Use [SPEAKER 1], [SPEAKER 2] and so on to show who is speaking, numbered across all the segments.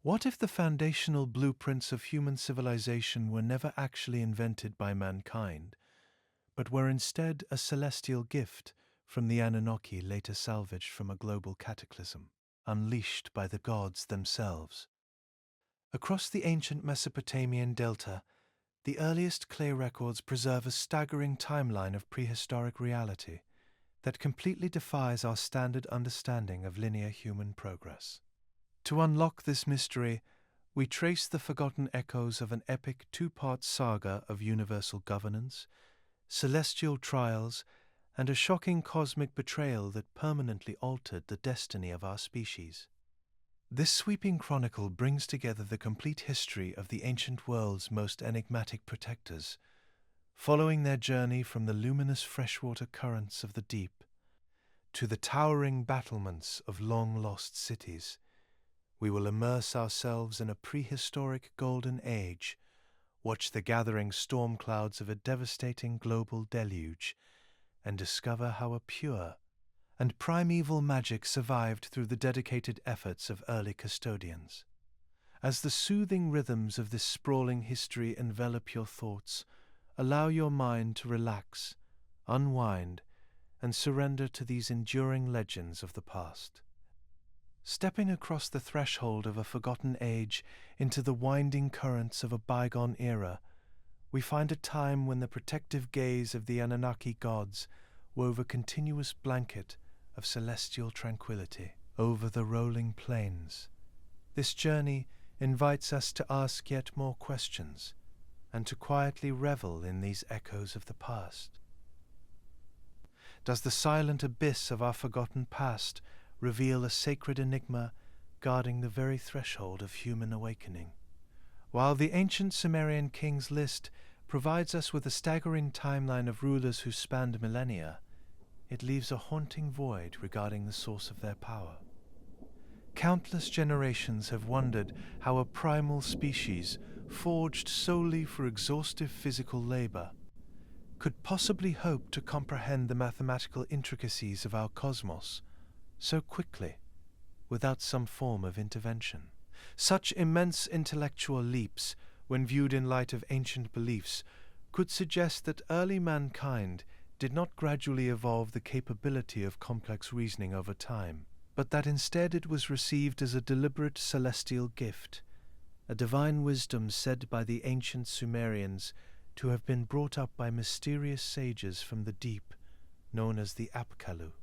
[SPEAKER 1] What if the foundational blueprints of human civilization were never actually invented by mankind, but were instead a celestial gift from the Anunnaki later salvaged from a global cataclysm, unleashed by the gods themselves? Across the ancient Mesopotamian delta, the earliest clay records preserve a staggering timeline of prehistoric reality that completely defies our standard understanding of linear human progress. To unlock this mystery, we trace the forgotten echoes of an epic two-part saga of universal governance, celestial trials, and a shocking cosmic betrayal that permanently altered the destiny of our species. This sweeping chronicle brings together the complete history of the ancient world's most enigmatic protectors, following their journey from the luminous freshwater currents of the deep to the towering battlements of long-lost cities. We will immerse ourselves in a prehistoric golden age, watch the gathering storm clouds of a devastating global deluge, and discover how a pure and primeval magic survived through the dedicated efforts of early custodians. As the soothing rhythms of this sprawling history envelop your thoughts, allow your mind to relax, unwind, and surrender to these enduring legends of the past. Stepping across the threshold of a forgotten age into the winding currents of a bygone era, we find a time when the protective gaze of the Anunnaki gods wove a continuous blanket of celestial tranquility over the rolling plains. This journey invites us to ask yet more questions and to quietly revel in these echoes of the past. Does the silent abyss of our forgotten past reveal a sacred enigma guarding the very threshold of human awakening? While the ancient Sumerian kings list provides us with a staggering timeline of rulers who spanned millennia, it leaves a haunting void regarding the source of their power. Countless generations have wondered how a primal species, forged solely for exhaustive physical labor, could possibly hope to comprehend the mathematical intricacies of our cosmos so quickly, without some form of intervention. Such immense intellectual leaps, when viewed in light of ancient beliefs, could suggest that early mankind did not gradually evolve the capability of complex reasoning over time, but that instead it was received as a deliberate celestial gift, a divine wisdom said by the ancient Sumerians to have been brought up by mysterious sages from the deep, known as the Apkallu.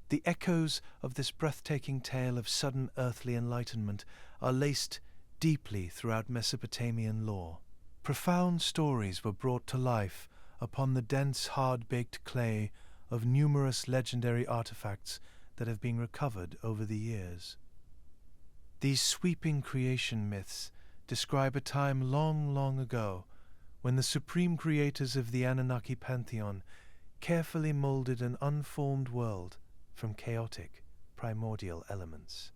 [SPEAKER 1] The echoes of this breathtaking tale of sudden earthly enlightenment are laced deeply throughout Mesopotamian lore. Profound stories were brought to life upon the dense, hard-baked clay of numerous legendary artifacts that have been recovered over the years. These sweeping creation myths describe a time long, long ago when the supreme creators of the Anunnaki pantheon carefully molded an unformed world from chaotic, primordial elements.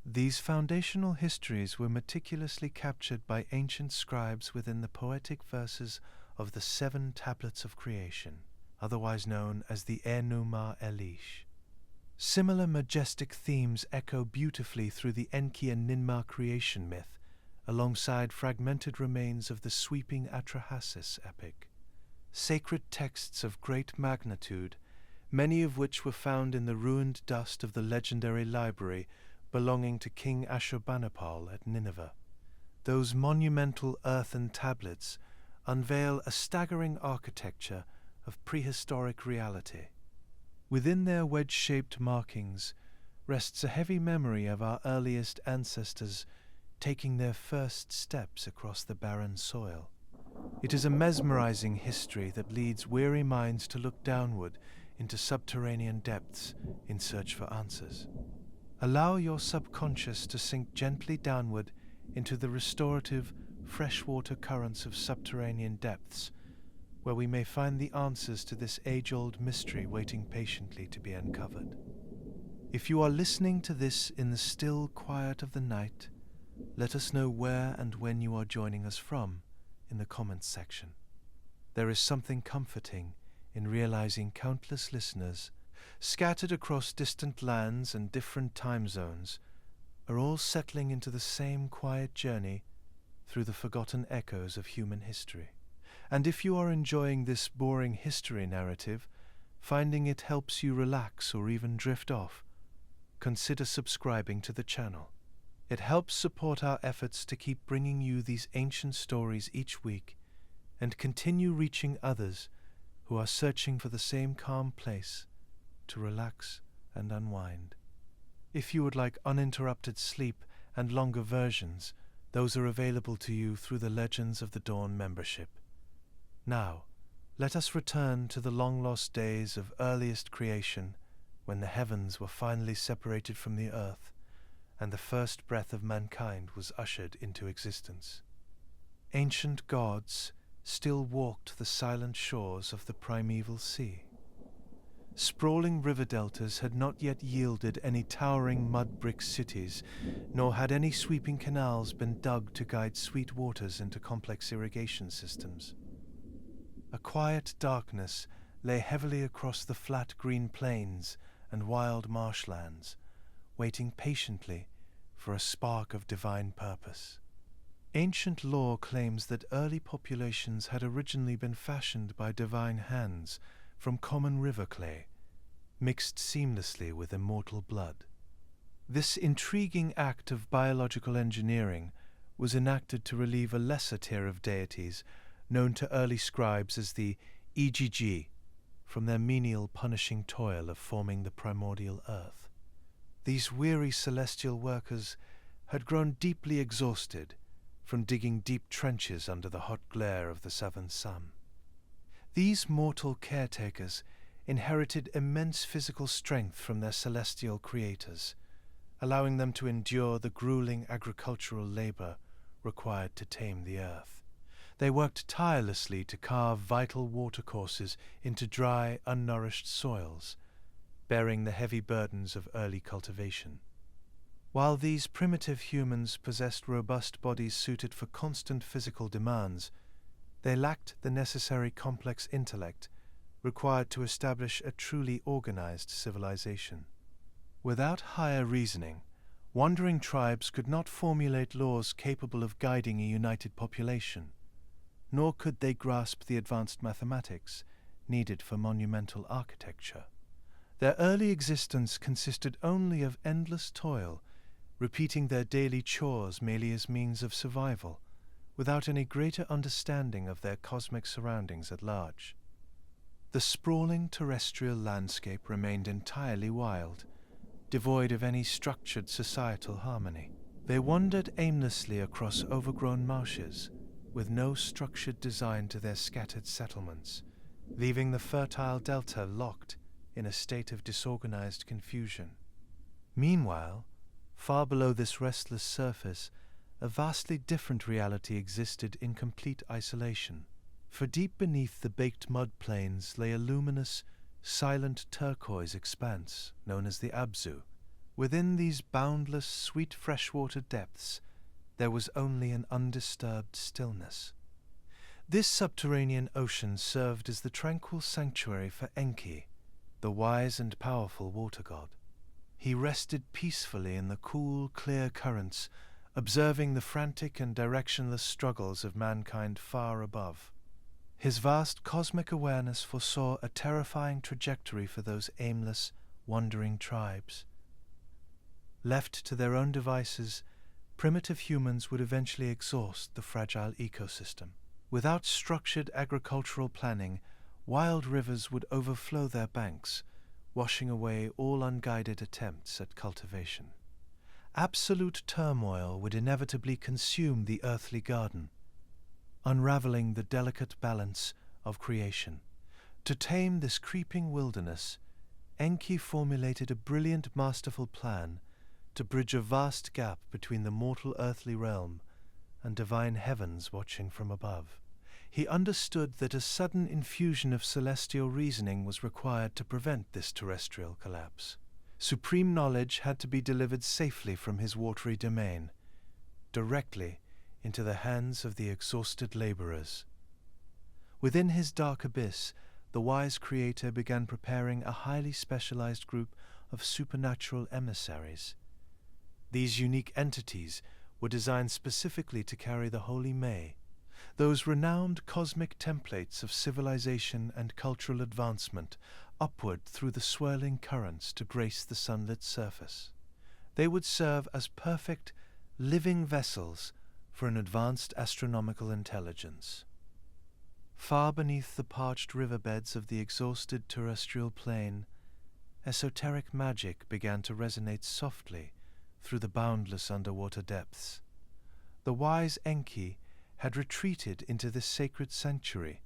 [SPEAKER 1] These foundational histories were meticulously captured by ancient scribes within the poetic verses of the 7 Tablets of Creation, otherwise known as the Enuma Elish. Similar majestic themes echo beautifully through the Enki and Ninmah creation myth, alongside fragmented remains of the sweeping Atrahasis epic. Sacred texts of great magnitude, many of which were found in the ruined dust of the legendary library belonging to King Ashurbanipal at Nineveh. Those monumental earthen tablets unveil a staggering architecture of prehistoric reality. Within their wedge-shaped markings rests a heavy memory of our earliest ancestors taking their first steps across the barren soil. It is a mesmerizing history that leads weary minds to look downward into subterranean depths in search for answers. Allow your subconscious to sink gently downward into the restorative, freshwater currents of subterranean depths, where we may find the answers to this age-old mystery waiting patiently to be uncovered. If you are listening to this in the still quiet of the night, let us know where and when you are joining us from in the comments section. There is something comforting in realizing countless listeners, scattered across distant lands and different time zones, are all settling into the same quiet journey through the forgotten echoes of human history. And if you are enjoying this boring history narrative, finding it helps you relax or even drift off, consider subscribing to the channel. It helps support our efforts to keep bringing you these ancient stories each week and continue reaching others who are searching for the same calm place to relax and unwind. If you would like uninterrupted sleep and longer versions, those are available to you through the Legends of the Dawn membership. Now, let us return to the long-lost days of earliest creation, when the heavens were finally separated from the earth, and the first breath of mankind was ushered into existence. Ancient gods still walked the silent shores of the primeval sea. Sprawling river deltas had not yet yielded any towering mud-brick cities, nor had any sweeping canals been dug to guide sweet waters into complex irrigation systems. A quiet darkness lay heavily across the flat green plains and wild marshlands, waiting patiently for a spark of divine purpose. Ancient lore claims that early populations had originally been fashioned by divine hands from common river clay, mixed seamlessly with immortal blood. This intriguing act of biological engineering was enacted to relieve a lesser tier of deities known to early scribes as the EGG from their menial punishing toil of forming the primordial earth. These weary celestial workers had grown deeply exhausted from digging deep trenches under the hot glare of the southern sun. These mortal caretakers inherited immense physical strength from their celestial creators, allowing them to endure the grueling agricultural labor required to tame the earth. They worked tirelessly to carve vital watercourses into dry, unnourished soils, bearing the heavy burdens of early cultivation. While these primitive humans possessed robust bodies suited for constant physical demands, they lacked the necessary complex intellect required to establish a truly organized civilization. Without higher reasoning, wandering tribes could not formulate laws capable of guiding a united population, nor could they grasp the advanced mathematics needed for monumental architecture. Their early existence consisted only of endless toil, repeating their daily chores merely as means of survival, without any greater understanding of their cosmic surroundings at large. The sprawling terrestrial landscape remained entirely wild, devoid of any structured societal harmony. They wandered aimlessly across overgrown marshes, with no structured design to their scattered settlements, leaving the fertile delta locked in a state of disorganized confusion. Meanwhile, far below this restless surface, a vastly different reality existed in complete isolation. For deep beneath the baked mud plains lay a luminous, silent turquoise expanse known as the Abzu. Within these boundless, sweet freshwater depths, there was only an undisturbed stillness. This subterranean ocean served as the tranquil sanctuary for Enki, the wise and powerful water god. He rested peacefully in the cool, clear currents, observing the frantic and directionless struggles of mankind far above. His vast cosmic awareness foresaw a terrifying trajectory for those aimless, wandering tribes. Left to their own devices, primitive humans would eventually exhaust the fragile ecosystem. Without structured agricultural planning, wild rivers would overflow their banks, washing away all unguided attempts at cultivation. Absolute turmoil would inevitably consume the earthly garden, unraveling the delicate balance of creation. To tame this creeping wilderness, Enki formulated a brilliant, masterful plan to bridge a vast gap between the mortal earthly realm and divine heavens watching from above. He understood that a sudden infusion of celestial reasoning was required to prevent this terrestrial collapse. Supreme knowledge had to be delivered safely from his watery domain, directly into the hands of the exhausted laborers. Within his dark abyss, the wise creator began preparing a highly specialized group of supernatural emissaries. These unique entities were designed specifically to carry the holy May, those renowned cosmic templates of civilization and cultural advancement, upward through the swirling currents to grace the sunlit surface. They would serve as perfect, living vessels for an advanced astronomical intelligence. Far beneath the parched riverbeds of the exhausted terrestrial plain, esoteric magic began to resonate softly through the boundless underwater depths. The wise Enki had retreated into this sacred sanctuary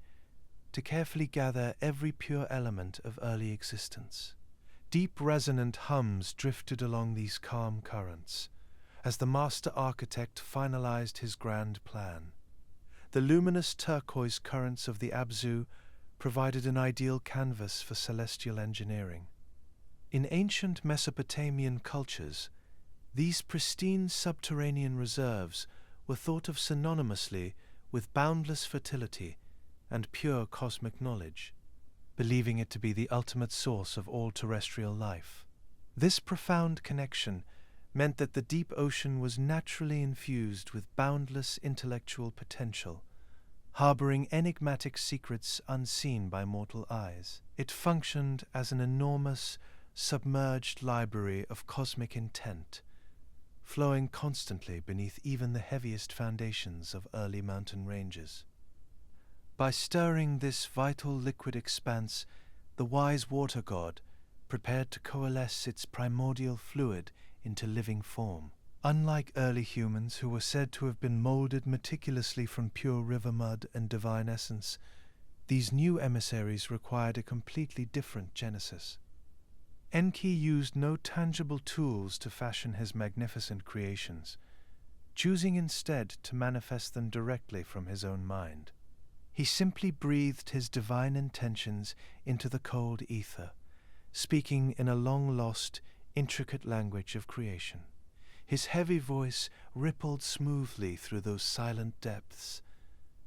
[SPEAKER 1] to carefully gather every pure element of early existence. Deep resonant hums drifted along these calm currents as the master architect finalized his grand plan. The luminous turquoise currents of the Abzu provided an ideal canvas for celestial engineering. In ancient Mesopotamian cultures, these pristine subterranean reserves were thought of synonymously with boundless fertility and pure cosmic knowledge, believing it to be the ultimate source of all terrestrial life. This profound connection meant that the deep ocean was naturally infused with boundless intellectual potential, harboring enigmatic secrets unseen by mortal eyes. It functioned as an enormous, submerged library of cosmic intent, flowing constantly beneath even the heaviest foundations of early mountain ranges. By stirring this vital liquid expanse, the wise water god prepared to coalesce its primordial fluid into living form. Unlike early humans who were said to have been molded meticulously from pure river mud and divine essence, these new emissaries required a completely different genesis. Enki used no tangible tools to fashion his magnificent creations, choosing instead to manifest them directly from his own mind. He simply breathed his divine intentions into the cold ether, speaking in a long-lost, intricate language of creation. His heavy voice rippled smoothly through those silent depths,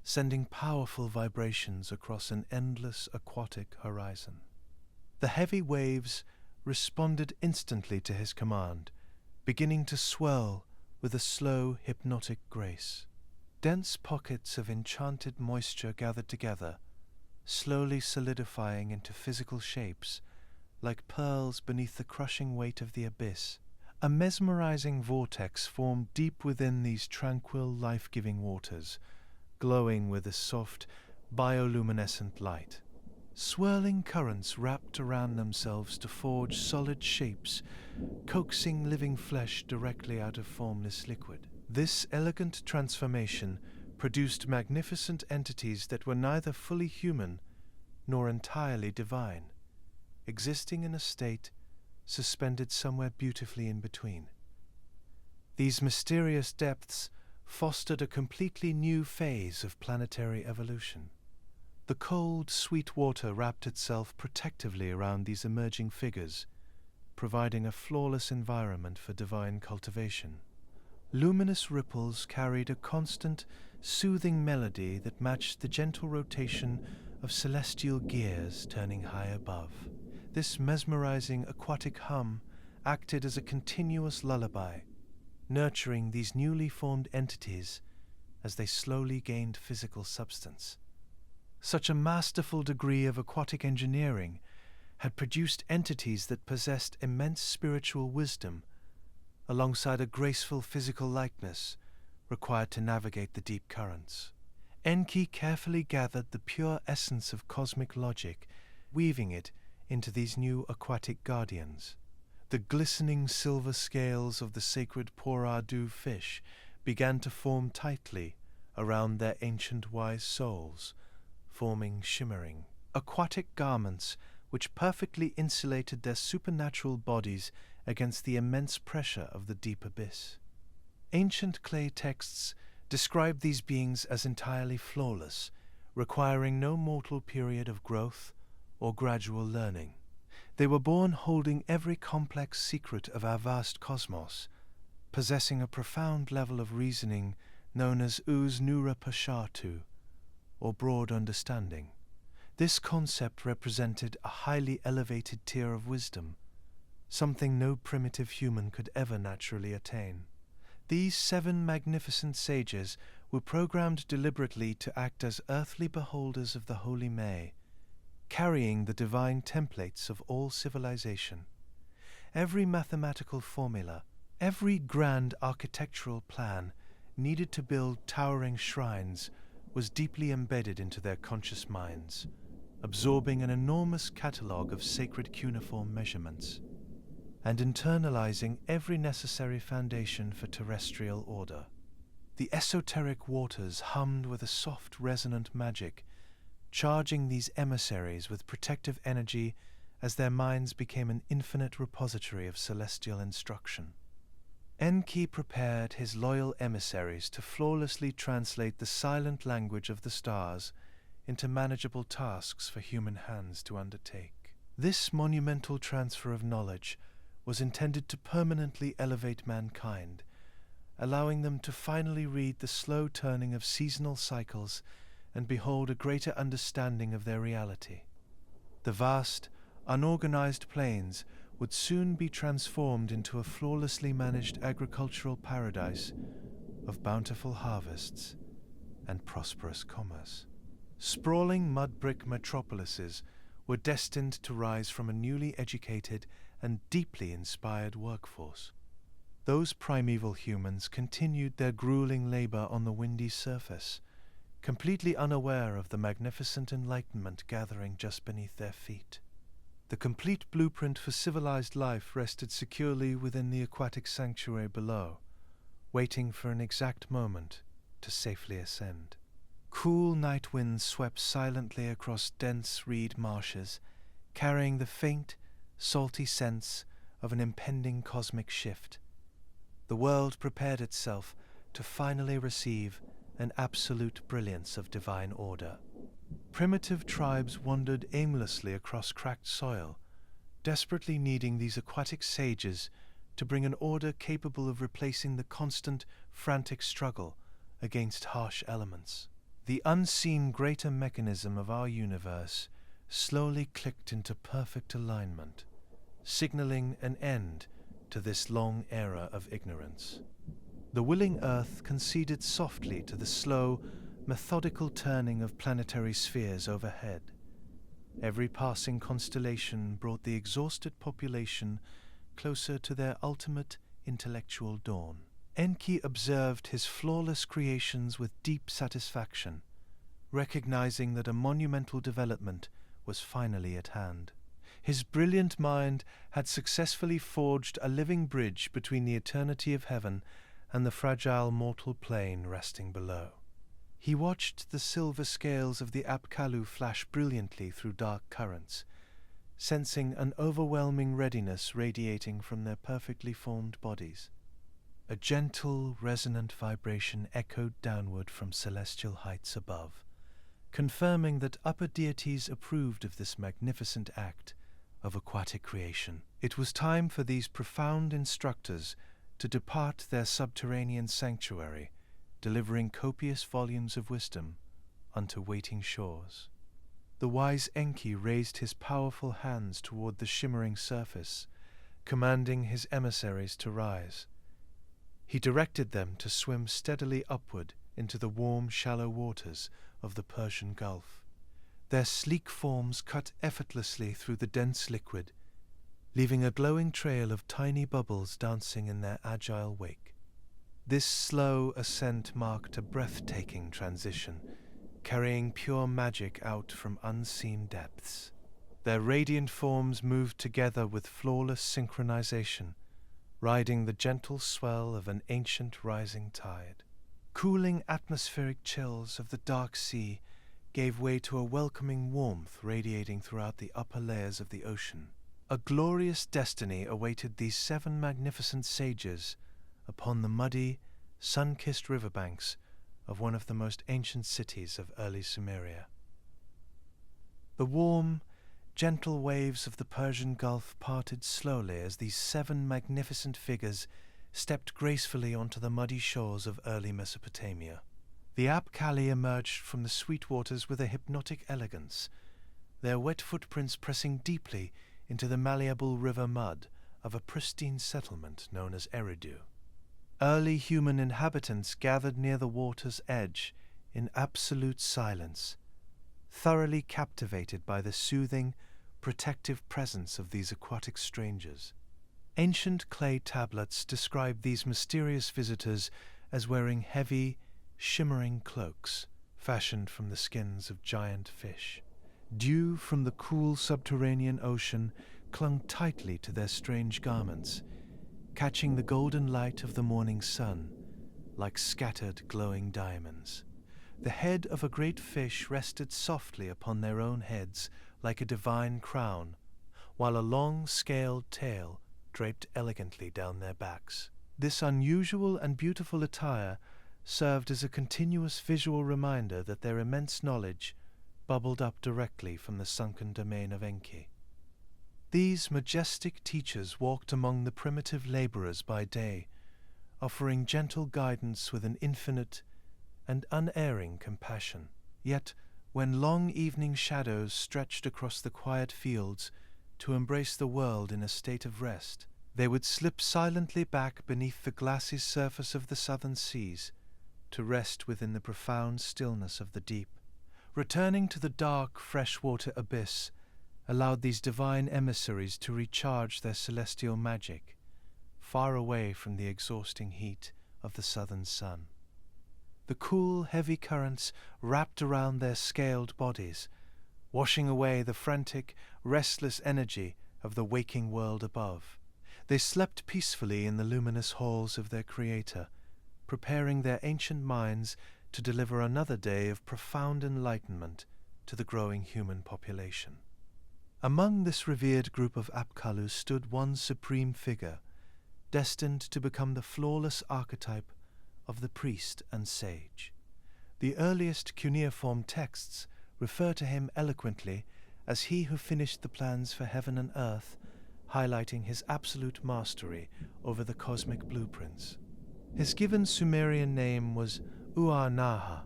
[SPEAKER 1] sending powerful vibrations across an endless aquatic horizon. The heavy waves responded instantly to his command, beginning to swirl with a slow, hypnotic grace. Dense pockets of enchanted moisture gathered together, slowly solidifying into physical shapes, like pearls beneath the crushing weight of the abyss. A mesmerizing vortex formed deep within these tranquil, life-giving waters, glowing with a soft, bioluminescent light. Swirling currents wrapped around themselves to forge solid shapes, coaxing living flesh directly out of formless liquid. This elegant transformation produced magnificent entities that were neither fully human nor entirely divine, existing in a state suspended somewhere beautifully in between. These mysterious depths fostered a completely new phase of planetary evolution. The cold, sweet water wrapped itself protectively around these emerging figures, providing a flawless environment for divine cultivation. Luminous ripples carried a constant, soothing melody that matched the gentle rotation of celestial gears turning high above. This mesmerizing aquatic hum acted as a continuous lullaby, nurturing these newly formed entities as they slowly gained physical substance. Such a masterful degree of aquatic engineering had produced entities that possessed immense spiritual wisdom, alongside a graceful physical likeness required to navigate the deep currents. Enki carefully gathered the pure essence of cosmic logic, weaving it into these new aquatic guardians. The glistening silver scales of the sacred Eridu fish began to form tightly around their ancient wise souls, forming shimmering aquatic garments which perfectly insulated their supernatural bodies against the immense pressure of the deep abyss. Ancient clay texts describe these beings as entirely flawless, requiring no mortal period of growth or gradual learning. They were born holding every complex secret of our vast cosmos, possessing a profound level of reasoning known as Uz Nura Pashatu, or broad understanding. This concept represented a highly elevated tier of wisdom, something no primitive human could ever naturally attain. These 7 magnificent sages were programmed deliberately to act as earthly beholders of the holy May, carrying the divine templates of all civilization. Every mathematical formula, every grand architectural plan needed to build towering shrines was deeply embedded into their conscious minds, absorbing an enormous catalogue of sacred cuneiform measurements, and internalizing every necessary foundation for terrestrial order. The esoteric waters hummed with a soft, resonant magic, charging these emissaries with protective energy as their minds became an infinite repository of celestial instruction. Enki prepared his loyal emissaries to flawlessly translate the silent language of the stars into manageable tasks for human hands to undertake. This monumental transfer of knowledge was intended to permanently elevate mankind, allowing them to finally read the slow turning of seasonal cycles and behold a greater understanding of their reality. The vast, unorganized plains would soon be transformed into a flawlessly managed agricultural paradise of bountiful harvests and prosperous commerce. Sprawling mud-brick metropolises were destined to rise from a newly educated and deeply inspired workforce. Those primeval humans continued their grueling labor on the windy surface, completely unaware of the magnificent enlightenment gathering just beneath their feet. The complete blueprint for civilized life rested securely within the aquatic sanctuary below, waiting for an exact moment to safely ascend. Cool night winds swept silently across dense reed marshes, carrying the faint, salty sense of an impending cosmic shift. The world prepared itself to finally receive an absolute brilliance of divine order. Primitive tribes wandered aimlessly across cracked soil, desperately needing these aquatic sages to bring an order capable of replacing the constant, frantic struggle against harsh elements. The unseen greater mechanism of our universe slowly clicked into perfect alignment, signaling an end to this long era of ignorance. The willing Earth conceded softly to the slow, methodical turning of planetary spheres overhead. Every passing constellation brought the exhausted population closer to their ultimate intellectual dawn. Enki observed his flawless creations with deep satisfaction, recognizing that a monumental development was finally at hand. His brilliant mind had successfully forged a living bridge between the eternity of heaven and the fragile mortal plane resting below. He watched the silver scales of the Apkallu flash brilliantly through dark currents, sensing an overwhelming readiness radiating from their perfectly formed bodies. A gentle, resonant vibration echoed downward from celestial heights above, confirming that upper deities approved of this magnificent act of aquatic creation. It was time for these profound instructors to depart their subterranean sanctuary, delivering copious volumes of wisdom unto waiting shores. The wise Enki raised his powerful hands toward the shimmering surface, commanding his emissaries to rise. He directed them to swim steadily upward into the warm, shallow waters of the Persian Gulf. Their sleek forms cut effortlessly through the dense liquid, leaving a glowing trail of tiny bubbles dancing in their agile wake. This slow ascent marked a breathtaking transition, carrying pure magic out from unseen depths. Their radiant forms moved together with flawless synchronization, riding the gentle swell of an ancient rising tide. Cooling atmospheric chills of the dark sea gave way to a welcoming warmth radiating throughout the upper layers of the ocean. A glorious destiny awaited these 7 magnificent sages upon the muddy, sun-kissed riverbanks of one of the most ancient cities of early Sumeria. The warm, gentle waves of the Persian Gulf parted slowly as these 7 magnificent figures stepped gracefully onto the muddy shores of early Mesopotamia. The Apkallu emerged from the sweet waters with a hypnotic elegance, their wet footprints pressing deeply into the malleable river mud of a pristine settlement known as Eridu. Early human inhabitants gathered near the water's edge in absolute silence, thoroughly captivated by the soothing, protective presence of these aquatic strangers. Ancient clay tablets describe these mysterious visitors as wearing heavy, shimmering cloaks fashioned from the skins of giant fish. Dew from the cool subterranean ocean clung tightly to their strange garments, catching the golden light of the morning sun like scattered glowing diamonds. The head of a great fish rested softly upon their own heads like a divine crown, while a long scaled tail draped elegantly down their backs. This unusual and beautiful attire served as a continuous visual reminder that their immense knowledge bubbled up directly from the sunken domain of Enki. These majestic teachers walked among the primitive laborers by day, offering gentle guidance with an infinite and unerring compassion. Yet, when long evening shadows stretched across the quiet fields to embrace the world in a state of rest, they would slip silently back beneath the glassy surface of the southern seas to rest within the profound stillness of the deep. Returning to the dark freshwater abyss allowed these divine emissaries to recharge their celestial magic, far away from the exhausting heat of the southern sun. The cool, heavy currents wrapped around their scaled bodies, washing away the frantic, restless energy of the waking world above. They slept peacefully in the luminous halls of their Creator, preparing their ancient minds to deliver another day of profound enlightenment to the growing human population. Among this revered group of Apkallu stood one supreme figure, destined to become the flawless archetype of the priest and sage. The earliest cuneiform texts refer to him eloquently as he who finished the plans for heaven and earth, highlighting his absolute mastery over the cosmic blueprints. His given Sumerian name was Naha,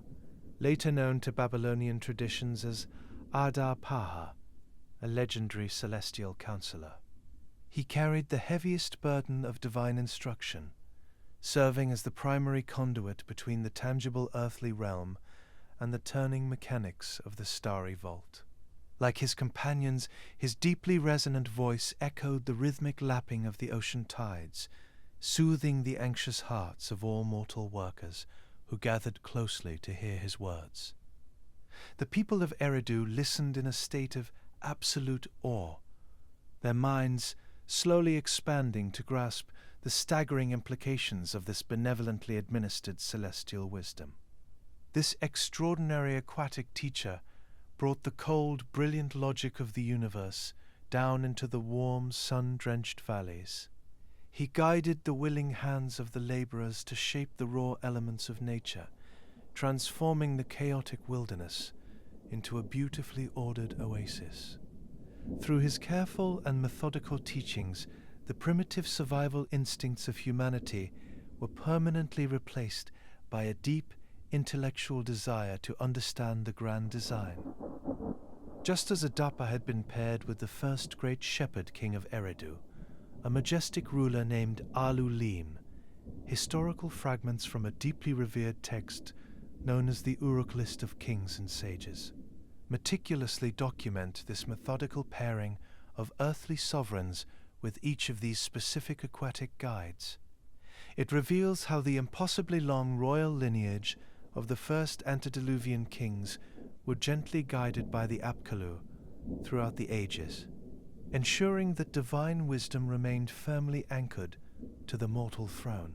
[SPEAKER 1] later known to Babylonian traditions as Adar-Paha, a legendary celestial counselor. He carried the heaviest burden of divine instruction, serving as the primary conduit between the tangible earthly realm and the turning mechanics of the starry vault. Like his companions, his deeply resonant voice echoed the rhythmic lapping of the ocean tides, soothing the anxious hearts of all mortal workers who gathered closely to hear his words. The people of Eridu listened in a state of absolute awe, their minds slowly expanding to grasp the staggering implications of this benevolently administered celestial wisdom. This extraordinary aquatic teacher brought the cold, brilliant logic of the universe down into the warm, sun-drenched valleys. He guided the willing hands of the laborers to shape the raw elements of nature, transforming the chaotic wilderness into a beautifully ordered oasis. Through his careful and methodical teachings, the primitive survival instincts of humanity were permanently replaced by a deep intellectual desire to understand the grand design. Just as Adapa had been paired with the first great shepherd king of Eridu, a majestic ruler named Alulim, historical fragments from a deeply revered text known as the Uruk List of Kings and Sages meticulously document this methodical pairing of earthly sovereigns with each of these specific aquatic guides. It reveals how the impossibly long royal lineage of the first antediluvian kings were gently guided by the Apkallu throughout the ages, ensuring that divine wisdom remained firmly anchored to the mortal throne.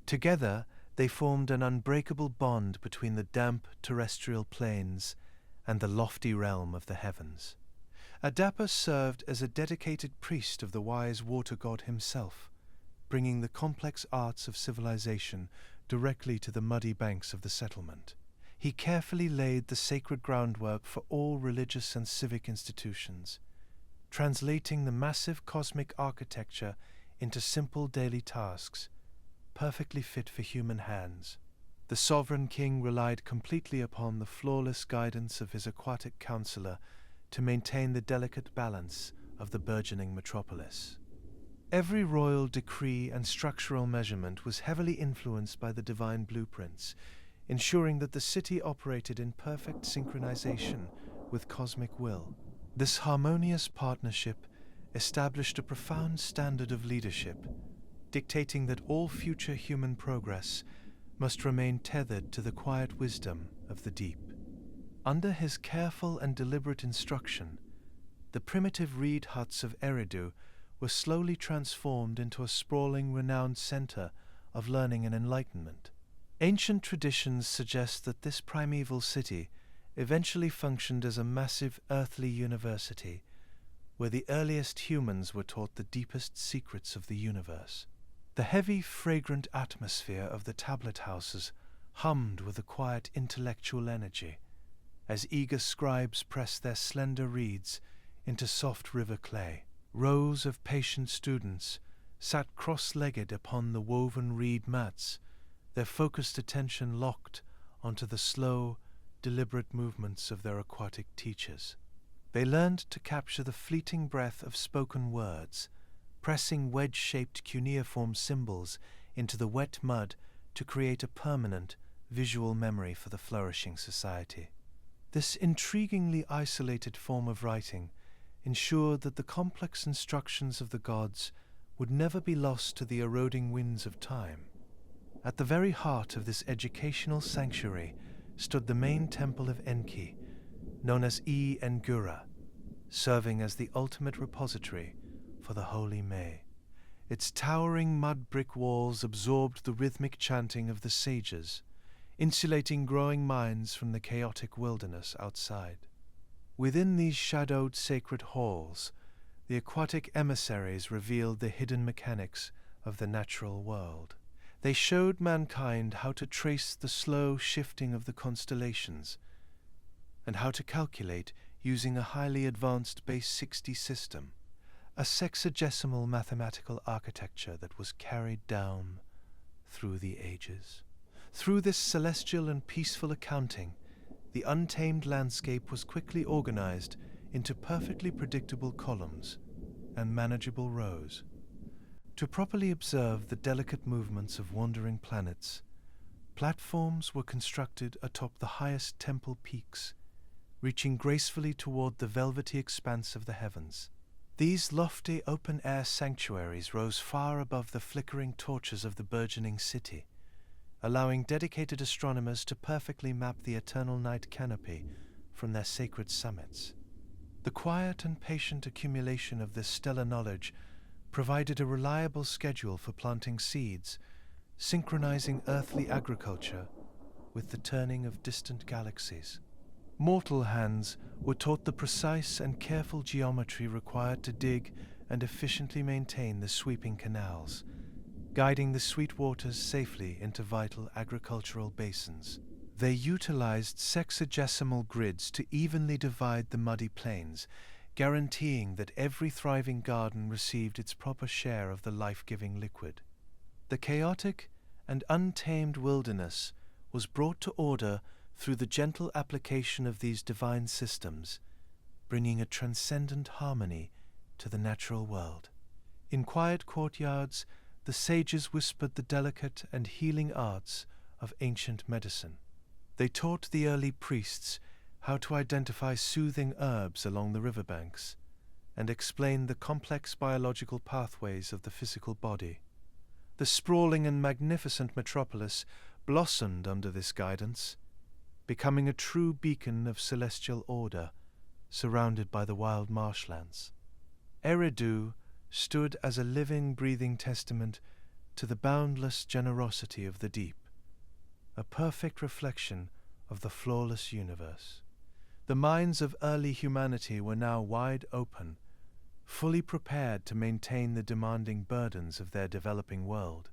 [SPEAKER 1] Together, they formed an unbreakable bond between the damp terrestrial plains and the lofty realm of the heavens. Adapa served as a dedicated priest of the wise water god himself, bringing the complex arts of civilization directly to the muddy banks of the settlement. He carefully laid the sacred groundwork for all religious and civic institutions, translating the massive cosmic architecture into simple daily tasks, perfectly fit for human hands. The sovereign king relied completely upon the flawless guidance of his aquatic counselor to maintain the delicate balance of the burgeoning metropolis. Every royal decree and structural measurement was heavily influenced by the divine blueprints, ensuring that the city operated in perfect synchronization with cosmic will. This harmonious partnership established a profound standard of leadership, dictating that all future human progress must remain tethered to the quiet wisdom of the deep. Under his careful and deliberate instruction, the primitive reed huts of Eridu were slowly transformed into a sprawling, renowned center of learning and enlightenment. Ancient traditions suggest that this primeval city eventually functioned as a massive earthly university, where the earliest humans were taught the deepest secrets of the universe. The heavy, fragrant atmosphere of the tablet houses hummed with a quiet intellectual energy, as eager scribes pressed their slender reeds into soft river clay. Rows of patient students sat cross-legged upon the woven reed mats, their focused attention locked onto the slow, deliberate movements of their aquatic teachers. They learned to capture the fleeting breath of spoken words, pressing wedge-shaped cuneiform symbols into the wet mud to create a permanent, visual memory for the flourishing society. This intriguingly isolated form of writing ensured that the complex instructions of the gods would never be lost to the eroding winds of time. At the very heart of this educational sanctuary stood the main temple of Enki, known as Engura, serving as the ultimate repository for the holy May. Its towering mud-brick walls absorbed the rhythmic chanting of the sages, insulating growing minds from the chaotic wilderness outside. Within these shadowed sacred halls, the aquatic emissaries revealed the hidden mechanics of the natural world. They showed mankind how to trace the slow shifting of the constellations, and how to calculate using a highly advanced base 60 system, a sexagesimal mathematical architecture that was carried down through the ages. Through this celestial and peaceful accounting, the untamed landscape was quickly organized into perfectly predictable columns and manageable rows. To properly observe the delicate movements of wandering planets, platforms were constructed atop the highest temple peaks, reaching gracefully toward the velvety expanse of the heavens. These lofty open-air sanctuaries rose far above the flickering torches of the burgeoning city, allowing dedicated astronomers to perfectly map the eternal night canopy from their sacred summits. The quiet and patient accumulation of this stellar knowledge provided a reliable schedule for planting seeds, synchronizing earthly agriculture with the turning of distant galaxies. Mortal hands were taught the precise and careful geometry required to dig and efficiently maintain the sweeping canals, guiding the sweet waters safely into vital agricultural basins. They utilized sexagesimal grids to evenly divide the muddy plains, guaranteeing that every thriving garden received its proper share of the life-giving liquid. The chaotic and untamed wilderness was brought to order through the gentle application of these divine systems, bringing a transcendent harmony to the natural world. In quiet courtyards, the sages whispered the delicate and healing arts of ancient medicine. They taught the early priests how to identify soothing herbs along the riverbanks and explained the complex biological pathways of the physical body. The sprawling and magnificent metropolis blossomed under this guidance, becoming a true beacon of celestial order, surrounded by the wild marshlands. Eridu stood as a living, breathing testament to the boundless generosity of the deep, a perfect reflection of the flawless universe. The minds of early humanity were now wide open, fully prepared to maintain the demanding burdens of their developing world.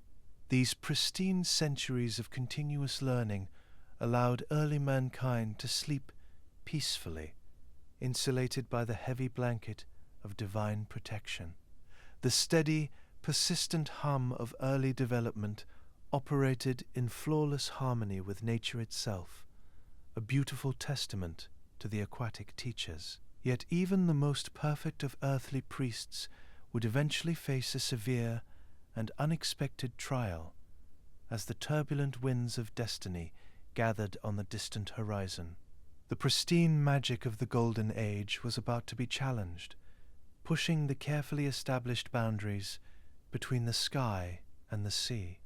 [SPEAKER 1] These pristine centuries of continuous learning allowed early mankind to sleep peacefully, insulated by the heavy blanket of divine protection. The steady, persistent hum of early development operated in flawless harmony with nature itself, a beautiful testament to the aquatic teachers. Yet even the most perfect of earthly priests would eventually face a severe and unexpected trial as the turbulent winds of destiny gathered on the distant horizon. The pristine magic of the Golden Age was about to be challenged, pushing the carefully established boundaries between the sky and the sea.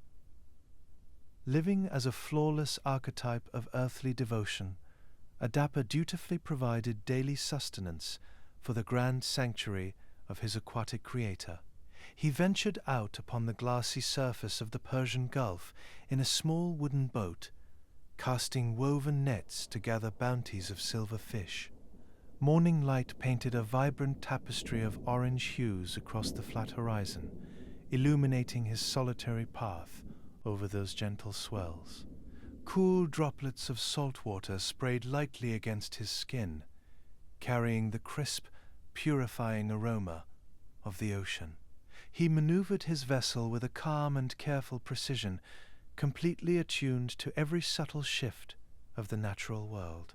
[SPEAKER 1] Living as a flawless archetype of earthly devotion, Adapa dutifully provided daily sustenance for the grand sanctuary of his aquatic creator. He ventured out upon the glassy surface of the Persian Gulf in a small wooden boat, casting woven nets to gather bounties of silver fish. Morning light painted a vibrant tapestry of orange hues across the flat horizon, illuminating his solitary path over those gentle swells. Cool droplets of salt water sprayed lightly against his skin, carrying the crisp, purifying aroma of the ocean. He maneuvered his vessel with a calm and careful precision, completely attuned to every subtle shift of the natural world.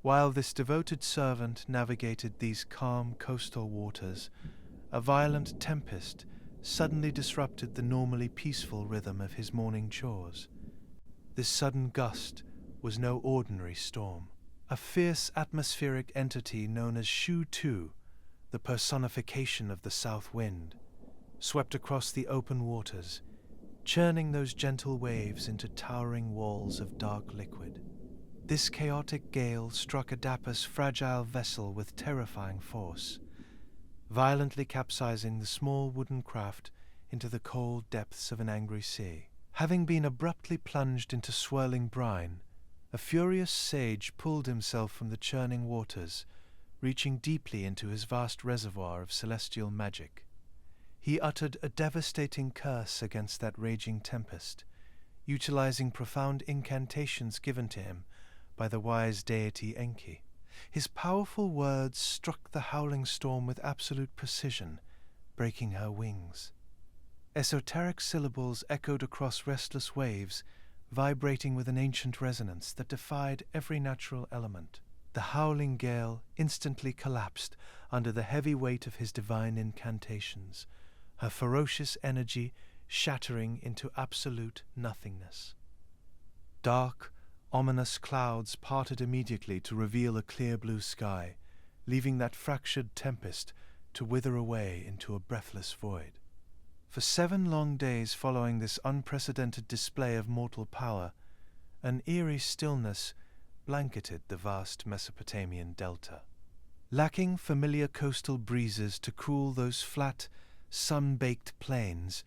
[SPEAKER 1] While this devoted servant navigated these calm coastal waters, a violent tempest suddenly disrupted the normally peaceful rhythm of his morning chores. This sudden gust was no ordinary storm. A fierce atmospheric entity known as Utu, the personification of the south wind, swept across the open waters, churning those gentle waves into towering walls of dark liquid. This chaotic gale struck Adapa's fragile vessel with terrifying force, violently capsizing the small wooden craft into the cold depths of an angry sea. Having been abruptly plunged into swirling brine, a furious sage pulled himself from the churning waters, reaching deeply into his vast reservoir of celestial magic. He uttered a devastating curse against that raging tempest, utilizing profound incantations given to him by the wise deity Enki. His powerful words struck the howling storm with absolute precision, breaking her wings. Esoteric syllables echoed across restless waves, vibrating with an ancient resonance that defied every natural element. The howling gale instantly collapsed under the heavy weight of his divine incantations, her ferocious energy shattering into absolute nothingness. Dark, ominous clouds parted immediately to reveal a clear blue sky, leaving that fractured tempest to wither away into a breathless void. For 7 long days following this unprecedented display of mortal power, an eerie stillness blanketed the vast Mesopotamian delta. Lacking familiar coastal breezes to cool those flat, sun-baked plains,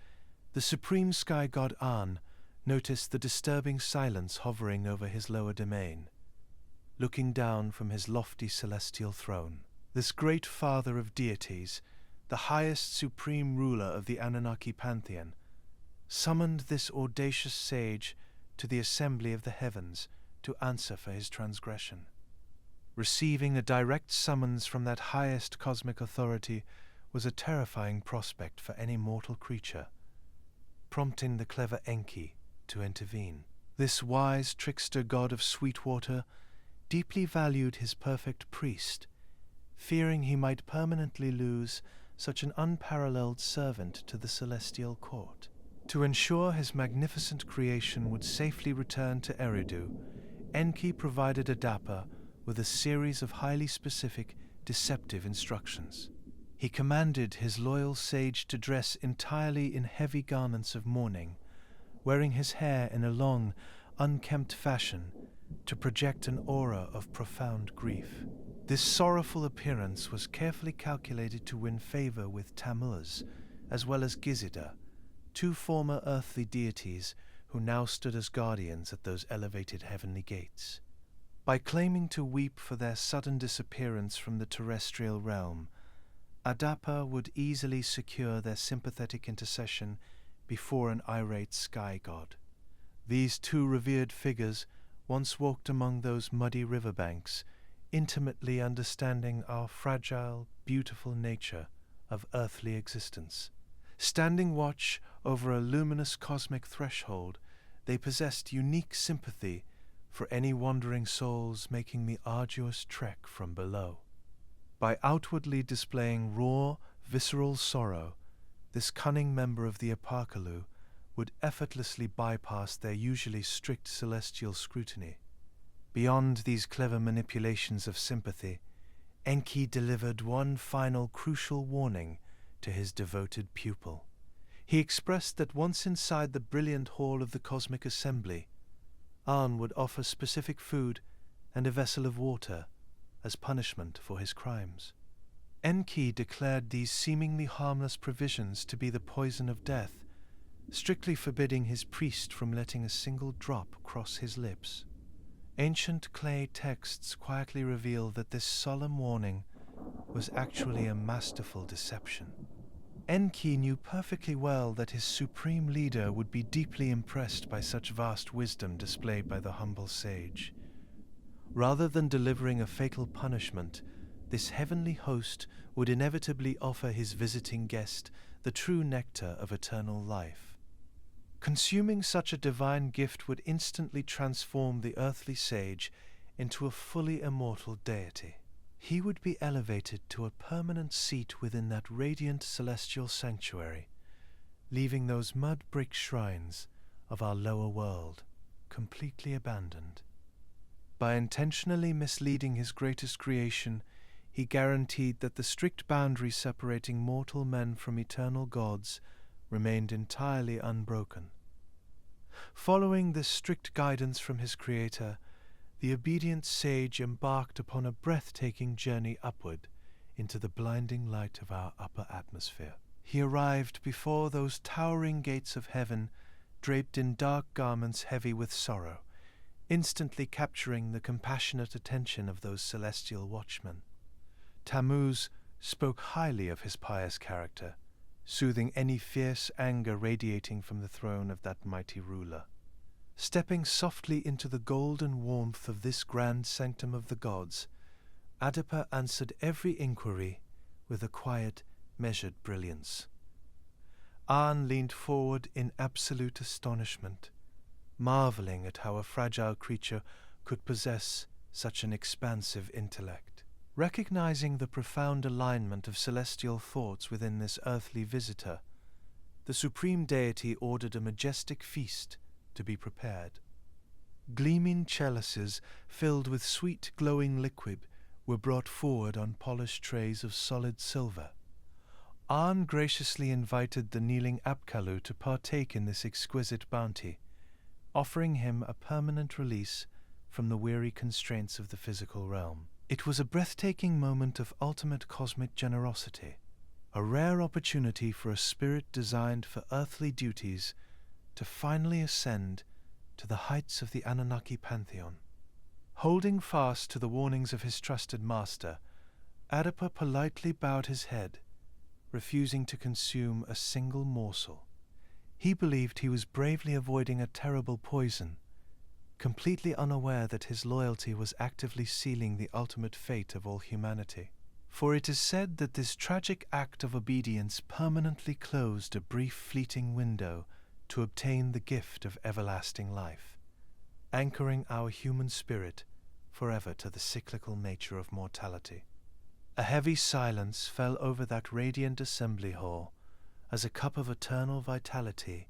[SPEAKER 1] the supreme sky god An noticed the disturbing silence hovering over his lower domain. Looking down from his lofty celestial throne, this great father of deities, the highest supreme ruler of the Anunnaki pantheon, summoned this audacious sage to the assembly of the heavens to answer for his transgression. Receiving a direct summons from that highest cosmic authority was a terrifying prospect for any mortal creature, prompting the clever Enki to intervene. This wise trickster god of Sweetwater deeply valued his perfect priest, fearing he might permanently lose such an unparalleled servant to the celestial court. To ensure his magnificent creation would safely return to Eridu, Enki provided Adapa with a series of highly specific, deceptive instructions. He commanded his loyal sage to dress entirely in heavy garments of mourning, wearing his hair in a long, unkempt fashion to project an aura of profound grief. This sorrowful appearance was carefully calculated to win favor with Tammuz, as well as Gizida, 2 former earthly deities who now stood as guardians at those elevated heavenly gates. By claiming to weep for their sudden disappearance from the terrestrial realm, Adapa would easily secure their sympathetic intercession before an irate sky god. These 2 revered figures once walked among those muddy riverbanks, intimately understanding our fragile, beautiful nature of earthly existence. Standing watch over a luminous cosmic threshold, they possessed unique sympathy for any wandering souls making the arduous trek from below. By outwardly displaying raw, visceral sorrow, this cunning member of the Apkallu would effortlessly bypass their usually strict celestial scrutiny. Beyond these clever manipulations of sympathy, Enki delivered one final crucial warning to his devoted pupil. He expressed that once inside the brilliant hall of the cosmic assembly, An would offer specific food and a vessel of water as punishment for his crimes. Enki declared these seemingly harmless provisions to be the poison of death, strictly forbidding his priest from letting a single drop cross his lips. Ancient clay texts quietly reveal that this solemn warning was actually a masterful deception. Enki knew perfectly well that his supreme leader would be deeply impressed by such vast wisdom displayed by the humble sage. Rather than delivering a fatal punishment, this heavenly host would inevitably offer his visiting guest the true nectar of eternal life. Consuming such a divine gift would instantly transform the earthly sage into a fully immortal deity. He would be elevated to a permanent seat within that radiant celestial sanctuary, leaving those mud brick shrines of our lower world completely abandoned. By intentionally misleading his greatest creation, he guaranteed that the strict boundary separating mortal men from eternal gods remained entirely unbroken. Following this strict guidance from his creator, the obedient sage embarked upon a breathtaking journey upward into the blinding light of our upper atmosphere. He arrived before those towering gates of heaven, draped in dark garments heavy with sorrow, instantly capturing the compassionate attention of those celestial watchmen. Tammuz spoke highly of his pious character, soothing any fierce anger radiating from the throne of that mighty ruler. Stepping softly into the golden warmth of this grand sanctum of the gods, Adapa answered every inquiry with a quiet, measured brilliance. An leaned forward in absolute astonishment, marveling at how a fragile creature could possess such an expansive intellect. Recognizing the profound alignment of celestial thoughts within this earthly visitor, the supreme deity ordered a majestic feast to be prepared. Gleaming chalices filled with sweet glowing liquid were brought forward on polished trays of solid silver. An graciously invited the kneeling Apkallu to partake in this exquisite bounty, offering him a permanent release from the weary constraints of the physical realm. It was a breathtaking moment of ultimate cosmic generosity, a rare opportunity for a spirit designed for earthly duties to finally ascend to the heights of the Anunnaki pantheon. Holding fast to the warnings of his trusted master, Adapa politely bowed his head, refusing to consume a single morsel. He believed he was bravely avoiding a terrible poison, completely unaware that his loyalty was actively sealing the ultimate fate of all humanity. For it is said that this tragic act of obedience permanently closed a brief fleeting window to obtain the gift of everlasting life, anchoring our human spirit forever to the cyclical nature of mortality. A heavy silence fell over that radiant assembly hall as a cup of eternal vitality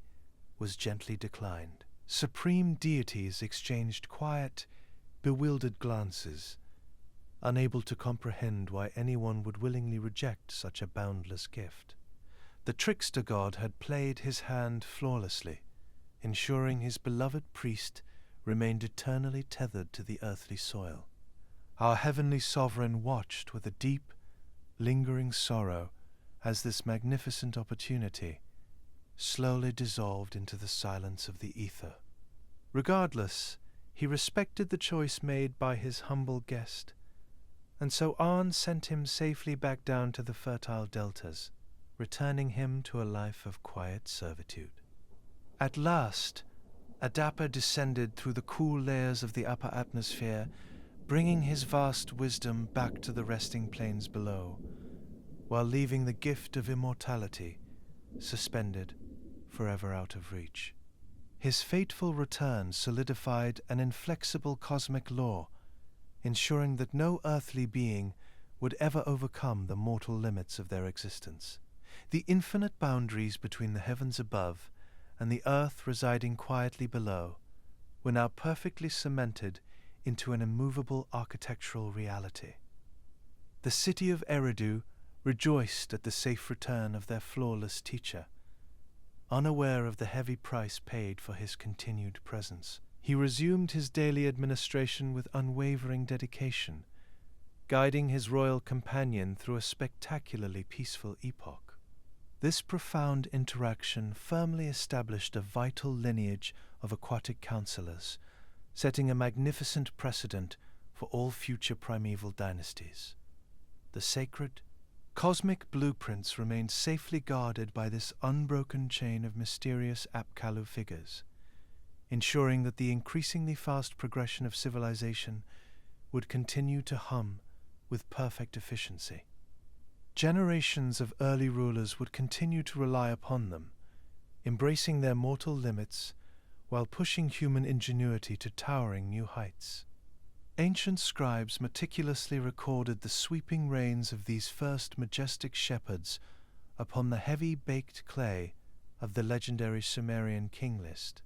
[SPEAKER 1] was gently declined. Supreme deities exchanged quiet, bewildered glances, unable to comprehend why anyone would willingly reject such a boundless gift. The trickster god had played his hand flawlessly, ensuring his beloved priest remained eternally tethered to the earthly soil. Our heavenly sovereign watched with a deep, lingering sorrow as this magnificent opportunity slowly dissolved into the silence of the ether. Regardless, he respected the choice made by his humble guest, and so An sent him safely back down to the fertile deltas, returning him to a life of quiet servitude. At last, Adapa descended through the cool layers of the upper atmosphere, bringing his vast wisdom back to the resting plains below, while leaving the gift of immortality suspended forever out of reach. His fateful return solidified an inflexible cosmic law, ensuring that no earthly being would ever overcome the mortal limits of their existence. The infinite boundaries between the heavens above and the earth residing quietly below were now perfectly cemented into an immovable architectural reality. The city of Eridu rejoiced at the safe return of their flawless teacher. Unaware of the heavy price paid for his continued presence, he resumed his daily administration with unwavering dedication, guiding his royal companion through a spectacularly peaceful epoch. This profound interaction firmly established a vital lineage of aquatic counselors, setting a magnificent precedent for all future primeval dynasties. The sacred, cosmic blueprints remained safely guarded by this unbroken chain of mysterious Apkallu figures, ensuring that the increasingly fast progression of civilization would continue to hum with perfect efficiency. Generations of early rulers would continue to rely upon them, embracing their mortal limits while pushing human ingenuity to towering new heights. Ancient scribes meticulously recorded the sweeping reigns of these first majestic shepherds upon the heavy baked clay of the legendary Sumerian king list.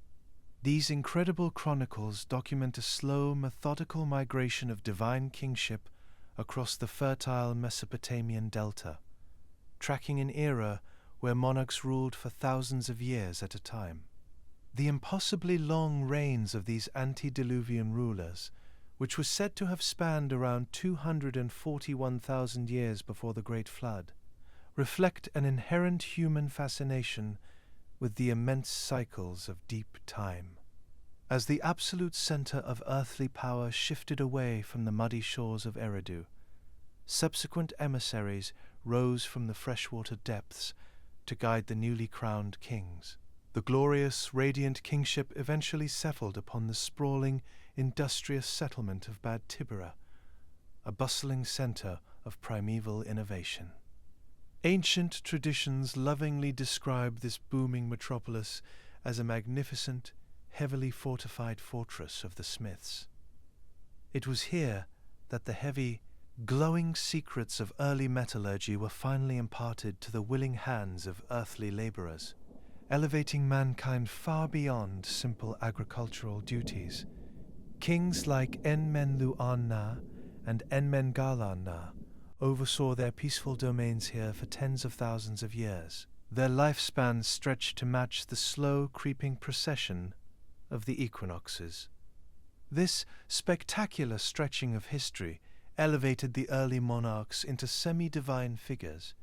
[SPEAKER 1] These incredible chronicles document a slow, methodical migration of divine kingship across the fertile Mesopotamian delta, tracking an era where monarchs ruled for thousands of years at a time. The impossibly long reigns of these antediluvian rulers, which was said to have spanned around 241,000 years before the Great Flood, reflect an inherent human fascination with the immense cycles of deep time. As the absolute center of earthly power shifted away from the muddy shores of Eridu, subsequent emissaries rose from the freshwater depths to guide the newly crowned kings. The glorious, radiant kingship eventually settled upon the sprawling, industrious settlement of Bad Tibera, a bustling center of primeval innovation. Ancient traditions lovingly describe this booming metropolis as a magnificent, heavily fortified fortress of the smiths. It was here that the heavy, glowing secrets of early metallurgy were finally imparted to the willing hands of earthly laborers, elevating mankind far beyond simple agricultural duties. Kings like Enmenlu-An-Na and Enmengal-An-Na oversaw their peaceful domains here for tens of thousands of years. Their lifespans stretched to match the slow, creeping procession of the equinoxes. This spectacular stretching of history elevated the early monarchs into semi-divine figures,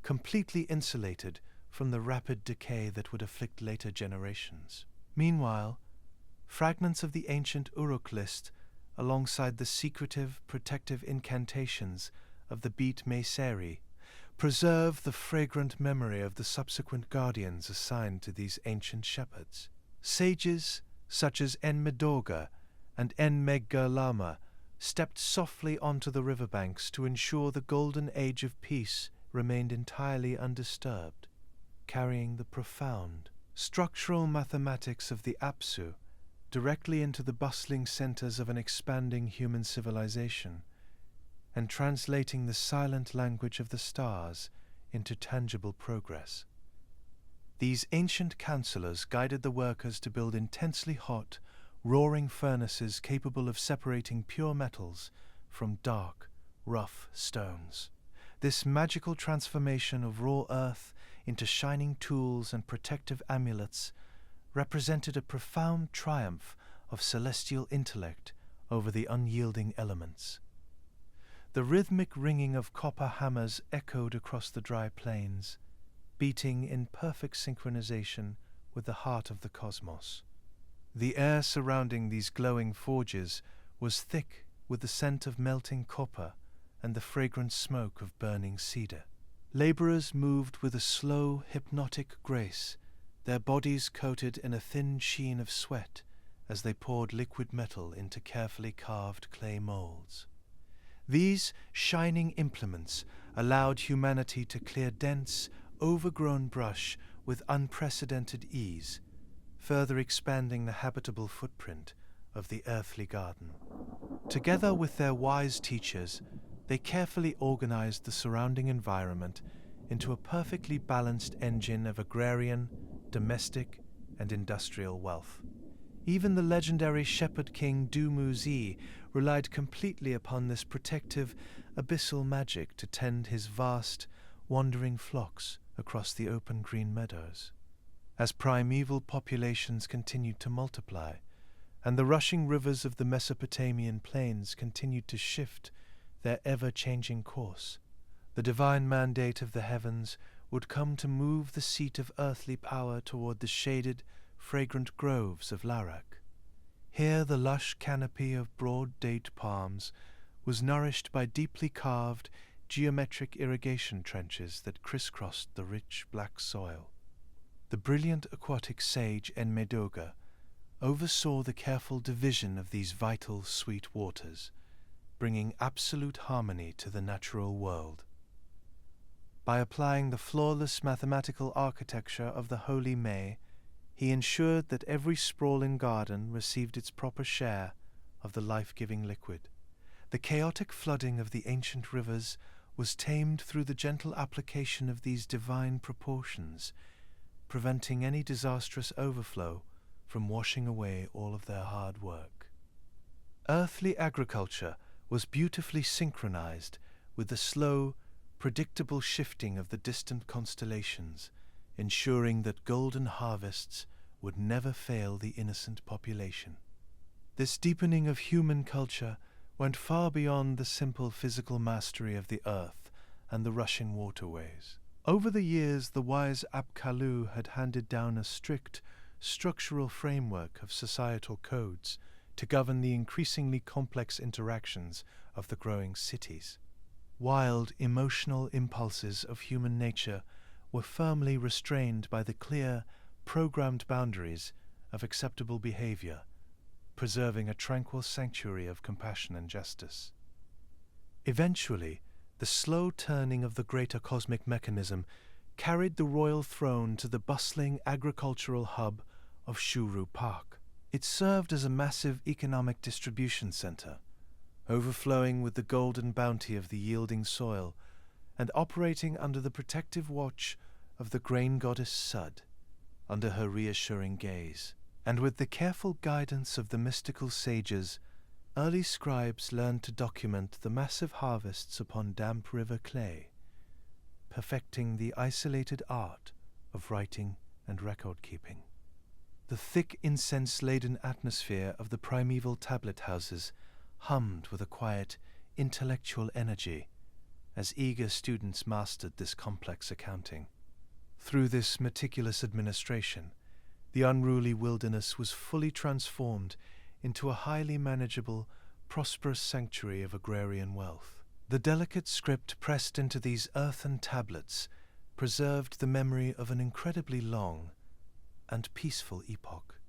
[SPEAKER 1] completely insulated from the rapid decay that would afflict later generations. Meanwhile, fragments of the ancient Uruk list, alongside the secretive, protective incantations of the Beat Meiseri, preserve the fragrant memory of the subsequent guardians assigned to these ancient shepherds. Sages such as Enmedoga and Enmegalama stepped softly onto the riverbanks to ensure the golden age of peace remained entirely undisturbed, carrying the profound, structural mathematics of the Apsu directly into the bustling centers of an expanding human civilization, and translating the silent language of the stars into tangible progress. These ancient counselors guided the workers to build intensely hot, roaring furnaces capable of separating pure metals from dark, rough stones. This magical transformation of raw earth into shining tools and protective amulets represented a profound triumph of celestial intellect over the unyielding elements. The rhythmic ringing of copper hammers echoed across the dry plains, beating in perfect synchronization with the heart of the cosmos. The air surrounding these glowing forges was thick with the scent of melting copper and the fragrant smoke of burning cedar. Laborers moved with a slow, hypnotic grace, their bodies coated in a thin sheen of sweat as they poured liquid metal into carefully carved clay molds. These shining implements allowed humanity to clear dense, overgrown brush with unprecedented ease, further expanding the habitable footprint of the earthly garden. Together with their wise teachers, they carefully organized the surrounding environment, into a perfectly balanced engine of agrarian, domestic, and industrial wealth. Even the legendary shepherd king Dumuzi relied completely upon this protective, abyssal magic to tend his vast, wandering flocks across the open green meadows. As primeval populations continued to multiply, and the rushing rivers of the Mesopotamian plains continued to shift their ever-changing course, the divine mandate of the heavens would come to move the seat of earthly power toward the shaded, fragrant groves of Larak. Here the lush canopy of broad date palms was nourished by deeply carved, geometric irrigation trenches that crisscrossed the rich black soil. The brilliant aquatic sage Enmedoga oversaw the careful division of these vital, sweet waters, bringing absolute harmony to the natural world. By applying the flawless mathematical architecture of the Holy May, he ensured that every sprawling garden received its proper share of the life-giving liquid. The chaotic flooding of the ancient rivers was tamed through the gentle application of these divine proportions, preventing any disastrous overflow from washing away all of their hard work. Earthly agriculture was beautifully synchronized with the slow, predictable shifting of the distant constellations, ensuring that golden harvests would never fail the innocent population. This deepening of human culture went far beyond the simple physical mastery of the earth and the rushing waterways. Over the years, the wise Apkallu had handed down a strict, structural framework of societal codes to govern the increasingly complex interactions of the growing cities. Wild, emotional impulses of human nature were firmly restrained by the clear, programmed boundaries of acceptable behavior, preserving a tranquil sanctuary of compassion and justice. Eventually, the slow turning of the greater cosmic mechanism carried the royal throne to the bustling agricultural hub of Shuru Park. It served as a massive economic distribution center, overflowing with the golden bounty of the yielding soil and operating under the protective watch of the grain goddess Sud, under her reassuring gaze. And with the careful guidance of the mystical sages, early scribes learned to document the massive harvests upon damp river clay, perfecting the isolated art of writing and record-keeping. The thick incense-laden atmosphere of the primeval tablet houses hummed with a quiet, intellectual energy as eager students mastered this complex accounting. Through this meticulous administration, the unruly wilderness was fully transformed into a highly manageable, prosperous sanctuary of agrarian wealth. The delicate script pressed into these earthen tablets preserved the memory of an incredibly long and peaceful epoch.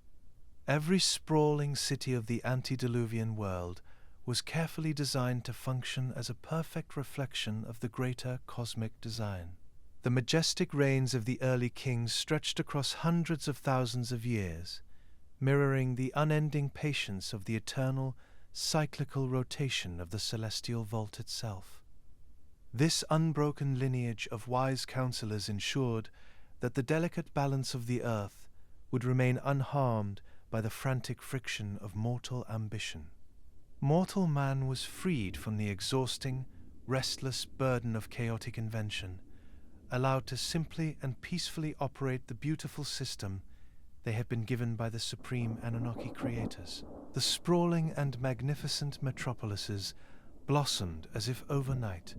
[SPEAKER 1] Every sprawling city of the antediluvian world was carefully designed to function as a perfect reflection of the greater cosmic design. The majestic reigns of the early kings stretched across hundreds of thousands of years, mirroring the unending patience of the eternal, cyclical rotation of the celestial vault itself. This unbroken lineage of wise counselors ensured that the delicate balance of the earth would remain unharmed by the frantic friction of mortal ambition. Mortal man was freed from the exhausting, restless burden of chaotic invention, allowed to simply and peacefully operate the beautiful system they had been given by the supreme Anunnaki creators. The sprawling and magnificent metropolises blossomed as if overnight,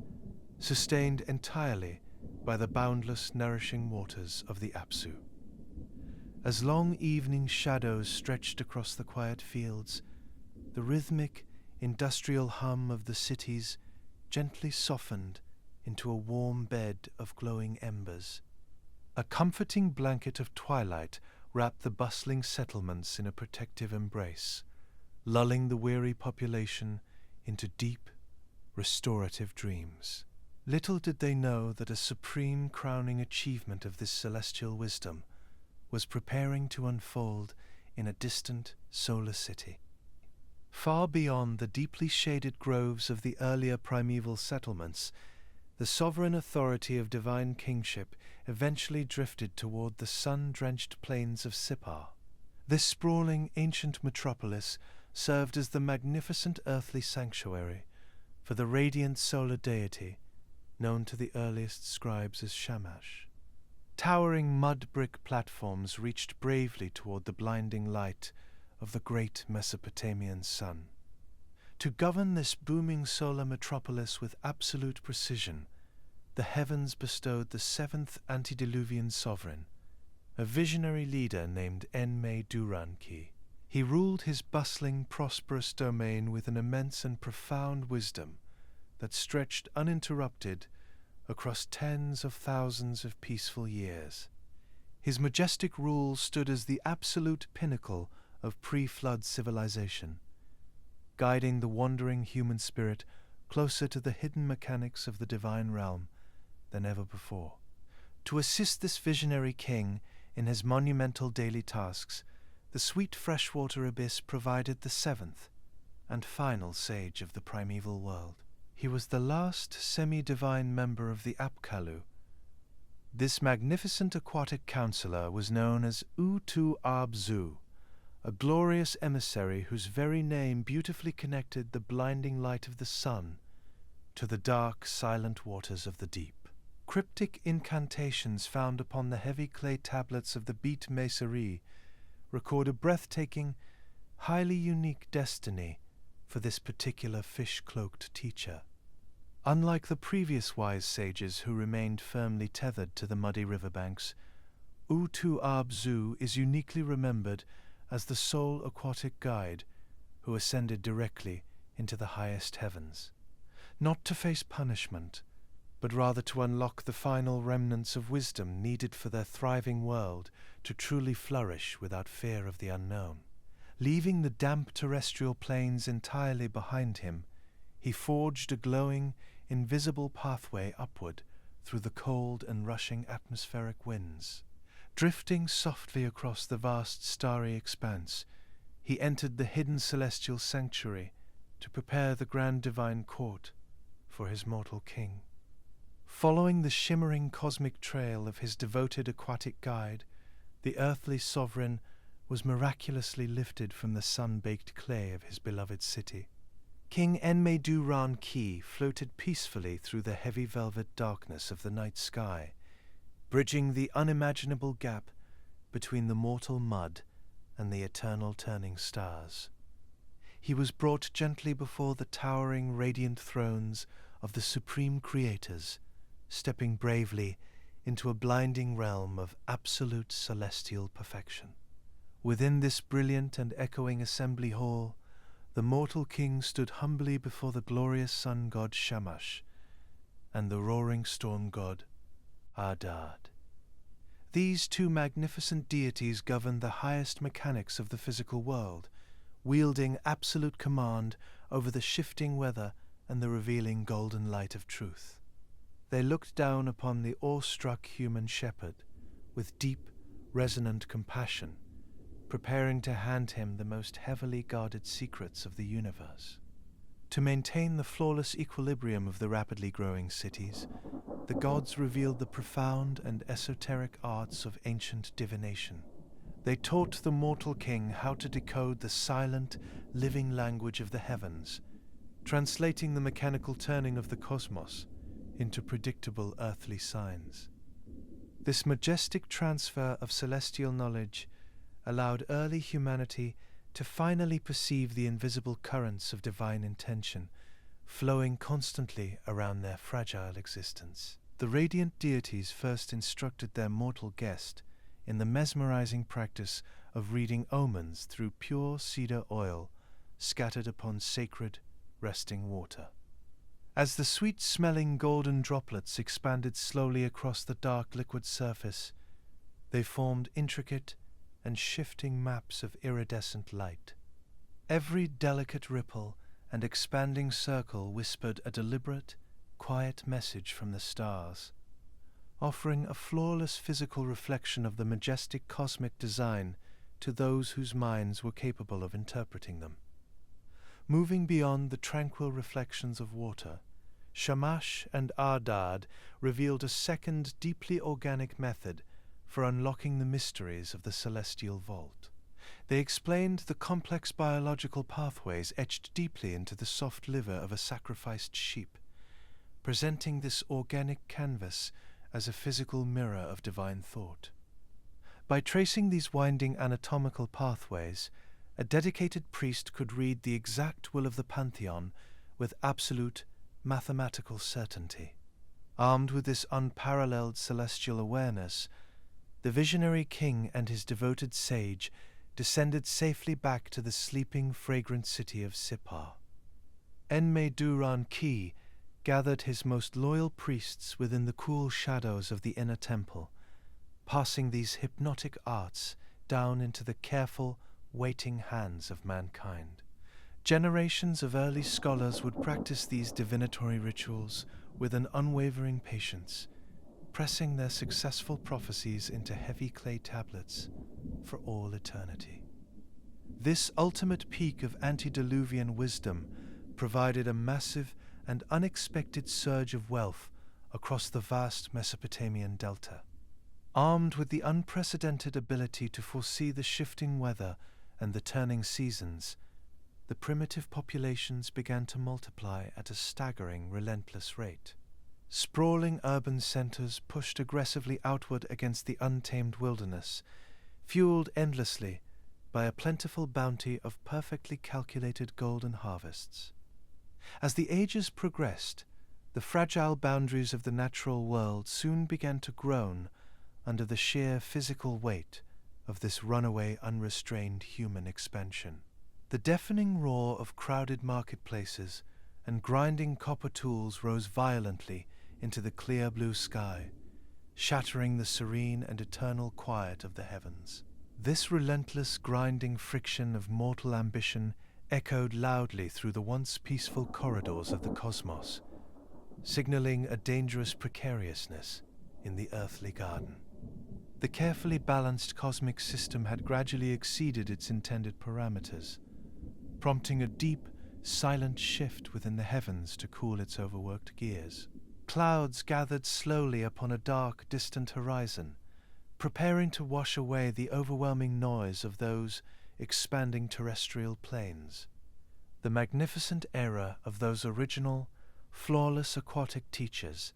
[SPEAKER 1] sustained entirely by the boundless, nourishing waters of the Abzu. As long evening shadows stretched across the quiet fields, the rhythmic, industrial hum of the cities gently softened into a warm bed of glowing embers. A comforting blanket of twilight wrapped the bustling settlements in a protective embrace, lulling the weary population into deep, restorative dreams. Little did they know that a supreme crowning achievement of this celestial wisdom was preparing to unfold in a distant solar city. Far beyond the deeply shaded groves of the earlier primeval settlements, The sovereign authority of divine kingship eventually drifted toward the sun-drenched plains of Sippar. This sprawling ancient metropolis served as the magnificent earthly sanctuary for the radiant solar deity known to the earliest scribes as Shamash. Towering mud-brick platforms reached bravely toward the blinding light of the great Mesopotamian sun. To govern this booming solar metropolis with absolute precision, the heavens bestowed the seventh antediluvian sovereign, a visionary leader named Enki. He ruled his bustling, prosperous domain with an immense and profound wisdom that stretched uninterrupted across tens of thousands of peaceful years. His majestic rule stood as the absolute pinnacle of pre-flood civilization, guiding the wandering human spirit closer to the hidden mechanics of the divine realm than ever before. To assist this visionary king in his monumental daily tasks, the sweet freshwater abyss provided the seventh and final sage of the primeval world. He was the last semi-divine member of the Apkallu. This magnificent aquatic counselor was known as Utu Abzu, a glorious emissary whose very name beautifully connected the blinding light of the sun to the dark, silent waters of the deep. Cryptic incantations found upon the heavy clay tablets of the Beat Masonry record a breathtaking, highly unique destiny for this particular fish-cloaked teacher. Unlike the previous wise sages who remained firmly tethered to the muddy riverbanks, Utu Abzu is uniquely remembered as the sole aquatic guide who ascended directly into the highest heavens, not to face punishment, but rather to unlock the final remnants of wisdom needed for their thriving world to truly flourish without fear of the unknown. Leaving the damp terrestrial plains entirely behind him, he forged a glowing, invisible pathway upward through the cold and rushing atmospheric winds. Drifting softly across the vast starry expanse, he entered the hidden celestial sanctuary to prepare the grand divine court for his mortal king. Following the shimmering cosmic trail of his devoted aquatic guide, the earthly sovereign was miraculously lifted from the sun-baked clay of his beloved city. King Enki floated peacefully through the heavy velvet darkness of the night sky, bridging the unimaginable gap between the mortal mud and the eternal turning stars. He was brought gently before the towering, radiant thrones of the supreme creators, stepping bravely into a blinding realm of absolute celestial perfection. Within this brilliant and echoing assembly hall, the mortal king stood humbly before the glorious sun god Shamash and the roaring storm god Ardad. These two magnificent deities governed the highest mechanics of the physical world, wielding absolute command over the shifting weather and the revealing golden light of truth. They looked down upon the awestruck human shepherd with deep, resonant compassion, preparing to hand him the most heavily guarded secrets of the universe. To maintain the flawless equilibrium of the rapidly growing cities, the gods revealed the profound and esoteric arts of ancient divination. They taught the mortal king how to decode the silent, living language of the heavens, translating the mechanical turning of the cosmos into predictable earthly signs. This majestic transfer of celestial knowledge allowed early humanity to finally perceive the invisible currents of divine intention flowing constantly around their fragile existence. The radiant deities first instructed their mortal guest in the mesmerizing practice of reading omens through pure cedar oil scattered upon sacred, resting water. As the sweet-smelling golden droplets expanded slowly across the dark liquid surface, they formed intricate and shifting maps of iridescent light. Every delicate ripple and expanding circle whispered a deliberate, quiet message from the stars, offering a flawless physical reflection of the majestic cosmic design to those whose minds were capable of interpreting them. Moving beyond the tranquil reflections of water, Shamash and Ardad revealed a second, deeply organic method for unlocking the mysteries of the celestial vault. They explained the complex biological pathways etched deeply into the soft liver of a sacrificed sheep, presenting this organic canvas as a physical mirror of divine thought. By tracing these winding anatomical pathways, a dedicated priest could read the exact will of the pantheon with absolute mathematical certainty. Armed with this unparalleled celestial awareness, the visionary king and his devoted sage descended safely back to the sleeping, fragrant city of Sippar. Enki gathered his most loyal priests within the cool shadows of the inner temple, passing these hypnotic arts down into the careful, waiting hands of mankind. Generations of early scholars would practice these divinatory rituals with an unwavering patience, pressing their successful prophecies into heavy clay tablets for all eternity. This ultimate peak of antediluvian wisdom provided a massive and unexpected surge of wealth across the vast Mesopotamian delta. Armed with the unprecedented ability to foresee the shifting weather and the turning seasons, the primitive populations began to multiply at a staggering, relentless rate. Sprawling urban centers pushed aggressively outward against the untamed wilderness, fueled endlessly by a plentiful bounty of perfectly calculated golden harvests. As the ages progressed, the fragile boundaries of the natural world soon began to groan under the sheer physical weight of this runaway, unrestrained human expansion. The deafening roar of crowded marketplaces and grinding copper tools rose violently into the clear blue sky, shattering the serene and eternal quiet of the heavens. This relentless grinding friction of mortal ambition echoed loudly through the once peaceful corridors of the cosmos, signaling a dangerous precariousness in the earthly garden. The carefully balanced cosmic system had gradually exceeded its intended parameters, prompting a deep, silent shift within the heavens to cool its overworked gears. Clouds gathered slowly upon a dark, distant horizon, preparing to wash away the overwhelming noise of those expanding terrestrial plains. The magnificent era of those original, flawless aquatic teachers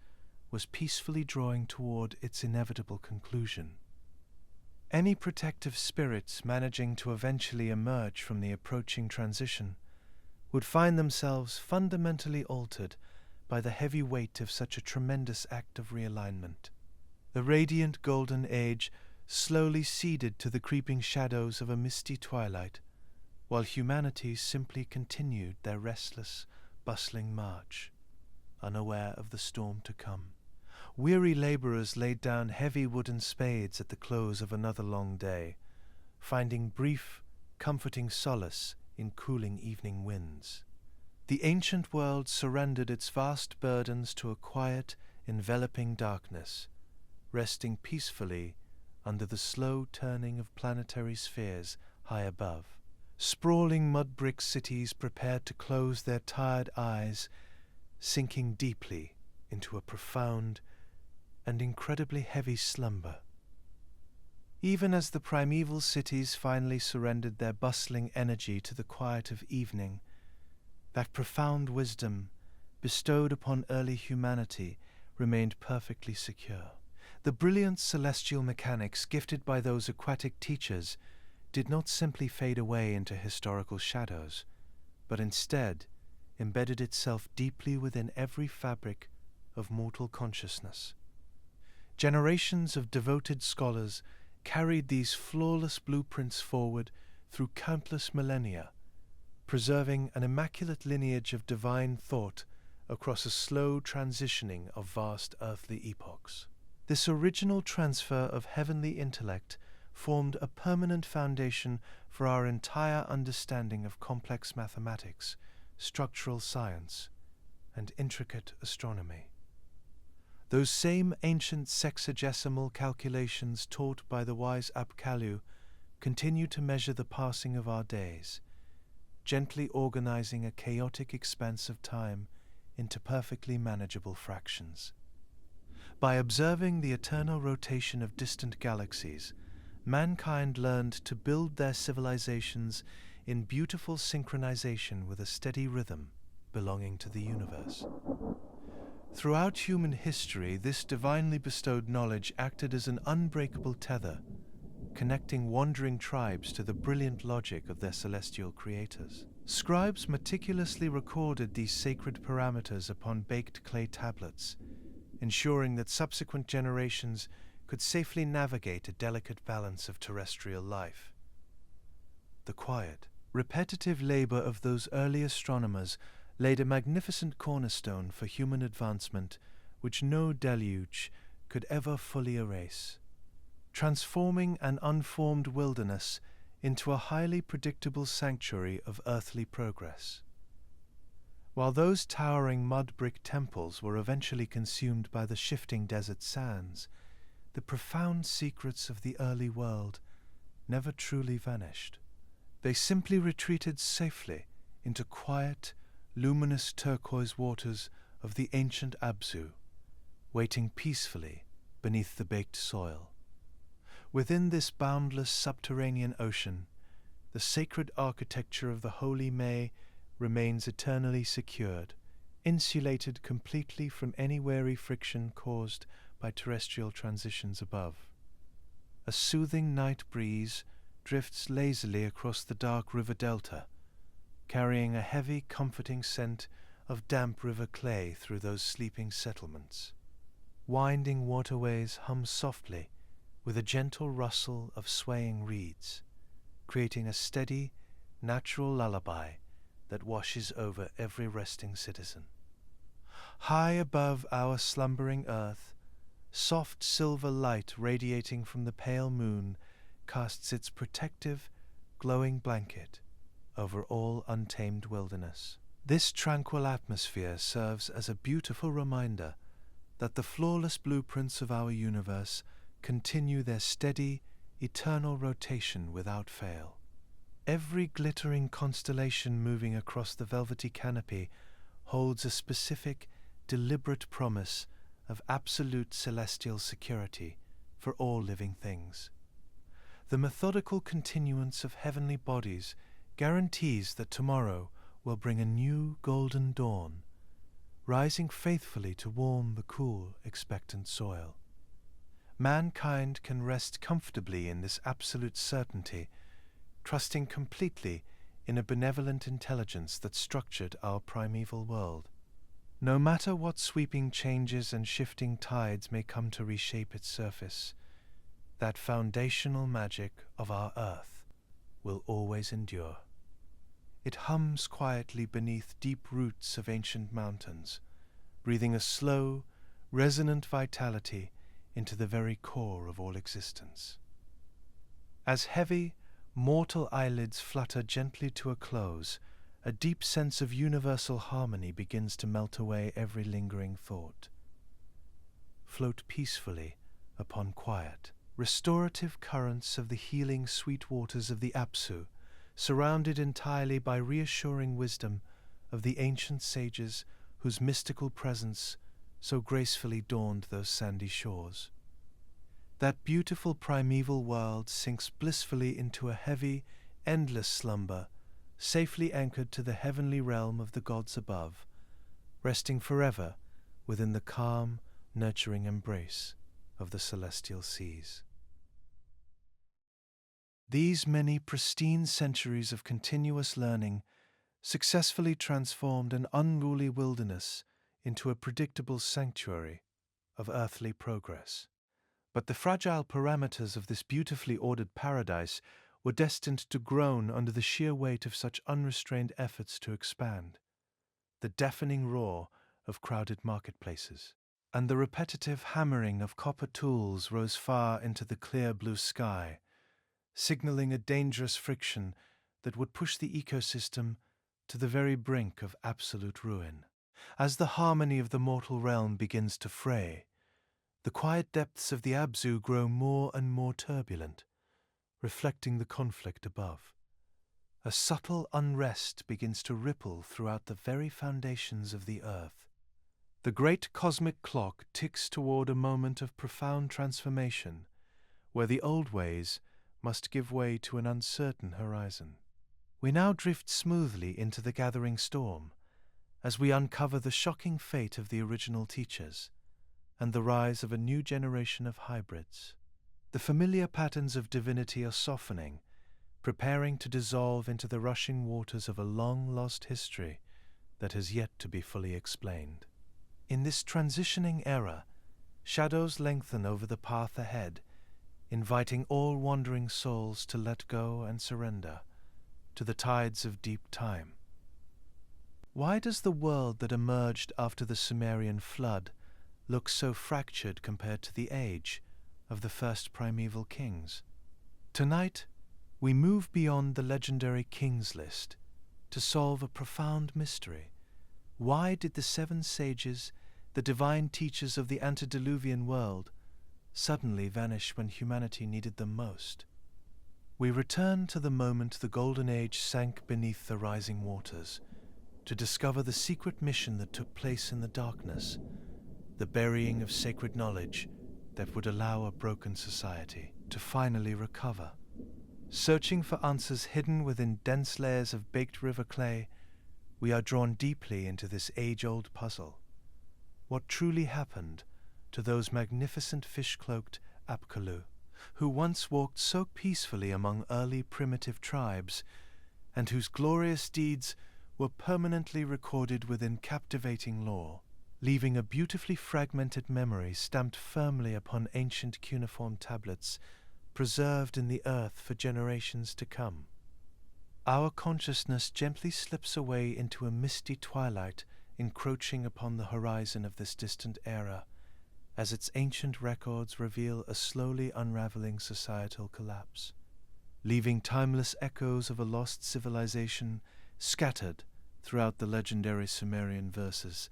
[SPEAKER 1] was peacefully drawing toward its inevitable conclusion. Any protective spirits managing to eventually emerge from the approaching transition would find themselves fundamentally altered by the heavy weight of such a tremendous act of realignment. The radiant golden age slowly ceded to the creeping shadows of a misty twilight, while humanity simply continued their restless, bustling march, unaware of the storm to come. Weary laborers laid down heavy wooden spades at the close of another long day, finding brief, comforting solace in cooling evening winds. The ancient world surrendered its vast burdens to a quiet, enveloping darkness, resting peacefully under the slow turning of planetary spheres high above. Sprawling mud-brick cities prepared to close their tired eyes, sinking deeply into a profound and incredibly heavy slumber. Even as the primeval cities finally surrendered their bustling energy to the quiet of evening, that profound wisdom bestowed upon early humanity remained perfectly secure. The brilliant celestial mechanics gifted by those aquatic teachers did not simply fade away into historical shadows, but instead embedded itself deeply within every fabric of mortal consciousness. Generations of devoted scholars carried these flawless blueprints forward through countless millennia, preserving an immaculate lineage of divine thought across a slow transitioning of vast earthly epochs. This original transfer of heavenly intellect formed a permanent foundation for our entire understanding of complex mathematics, structural science, and intricate astronomy. Those same ancient sexagesimal calculations taught by the wise Apkallu continue to measure the passing of our days, gently organizing a chaotic expanse of time into perfectly manageable fractions. By observing the eternal rotation of distant galaxies, mankind learned to build their civilizations in beautiful synchronization with a steady rhythm belonging to the universe. Throughout human history, this divinely bestowed knowledge acted as an unbreakable tether, connecting wandering tribes to the brilliant logic of their celestial creators. Scribes meticulously recorded these sacred parameters upon baked clay tablets, ensuring that subsequent generations could safely navigate a delicate balance of terrestrial life. The quiet, repetitive labor of those early astronomers laid a magnificent cornerstone for human advancement which no deluge could ever fully erase, transforming an unformed wilderness into a highly predictable sanctuary of earthly progress. While those towering mud-brick temples were eventually consumed by the shifting desert sands, the profound secrets of the early world never truly vanished. They simply retreated safely into quiet, luminous turquoise waters of the ancient Abzu, waiting peacefully beneath the baked soil. Within this boundless subterranean ocean, the sacred architecture of the holy May remains eternally secured, insulated completely from any wary friction caused by terrestrial transitions above. A soothing night breeze drifts lazily across the dark river delta, carrying a heavy, comforting scent of damp river clay through those sleeping settlements. Winding waterways hum softly with a gentle rustle of swaying reeds, creating a steady, natural lullaby that washes over every resting citizen. High above our slumbering earth, soft silver light radiating from the pale moon casts its protective, glowing blanket over all untamed wilderness. This tranquil atmosphere serves as a beautiful reminder that the flawless blueprints of our universe continue their steady, eternal rotation without fail. Every glittering constellation moving across the velvety canopy holds a specific, deliberate promise of absolute celestial security for all living things. The methodical continuance of heavenly bodies guarantees that tomorrow will bring a new golden dawn, rising faithfully to warm the cool, expectant soil. Mankind can rest comfortably in this absolute certainty, trusting completely in a benevolent intelligence that structured our primeval world. No matter what sweeping changes and shifting tides may come to reshape its surface, that foundational magic of our earth will always endure. It hums quietly beneath deep roots of ancient mountains, breathing a slow, resonant vitality into the very core of all existence. As heavy, mortal eyelids flutter gently to a close, a deep sense of universal harmony begins to melt away every lingering thought. Float peacefully upon quiet, restorative currents of the healing sweet waters of the Apsu, surrounded entirely by reassuring wisdom of the ancient sages whose mystical presence so gracefully dawned those sandy shores. That beautiful primeval world sinks blissfully into a heavy, endless slumber, safely anchored to the heavenly realm of the gods above, resting forever within the calm, nurturing embrace of the celestial seas. These many pristine centuries of continuous learning successfully transformed an unruly wilderness into a predictable sanctuary of earthly progress. But the fragile parameters of this beautifully ordered paradise were destined to groan under the sheer weight of such unrestrained efforts to expand. The deafening roar of crowded marketplaces and the repetitive hammering of copper tools rose far into the clear blue sky, signaling a dangerous friction that would push the ecosystem to the very brink of absolute ruin. As the harmony of the mortal realm begins to fray, the quiet depths of the Abzu grow more and more turbulent, reflecting the conflict above. A subtle unrest begins to ripple throughout the very foundations of the earth, The great cosmic clock ticks toward a moment of profound transformation, where the old ways must give way to an uncertain horizon. We now drift smoothly into the gathering storm, as we uncover the shocking fate of the original teachers and the rise of a new generation of hybrids. The familiar patterns of divinity are softening, preparing to dissolve into the rushing waters of a long-lost history that has yet to be fully explained. In this transitioning era, shadows lengthen over the path ahead, inviting all wandering souls to let go and surrender to the tides of deep time. Why does the world that emerged after the Sumerian flood look so fractured compared to the age of the first primeval kings? Tonight, we move beyond the legendary kings list to solve a profound mystery. Why did the 7 sages, the divine teachers of the antediluvian world, suddenly vanish when humanity needed them most? We return to the moment the Golden Age sank beneath the rising waters to discover the secret mission that took place in the darkness, the burying of sacred knowledge that would allow a broken society to finally recover. Searching for answers hidden within dense layers of baked river clay, we are drawn deeply into this age-old puzzle. What truly happened to those magnificent fish-cloaked Apkallu, who once walked so peacefully among early primitive tribes, and whose glorious deeds were permanently recorded within captivating lore, leaving a beautifully fragmented memory stamped firmly upon ancient cuneiform tablets preserved in the earth for generations to come. Our consciousness gently slips away into a misty twilight encroaching upon the horizon of this distant era, as its ancient records reveal a slowly unraveling societal collapse, leaving timeless echoes of a lost civilization scattered throughout the legendary Sumerian verses.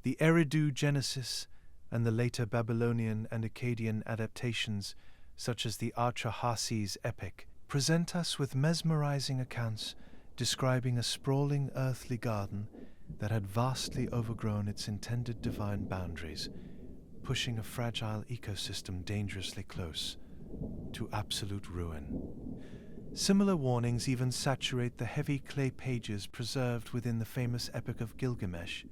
[SPEAKER 1] The Eridu Genesis and the later Babylonian and Akkadian adaptations, such as the Atrahasis epic, present us with mesmerizing accounts describing a sprawling earthly garden that had vastly overgrown its intended divine boundaries, pushing a fragile ecosystem dangerously close to absolute ruin. Similar warnings even saturate the heavy clay pages preserved within the famous Epic of Gilgamesh,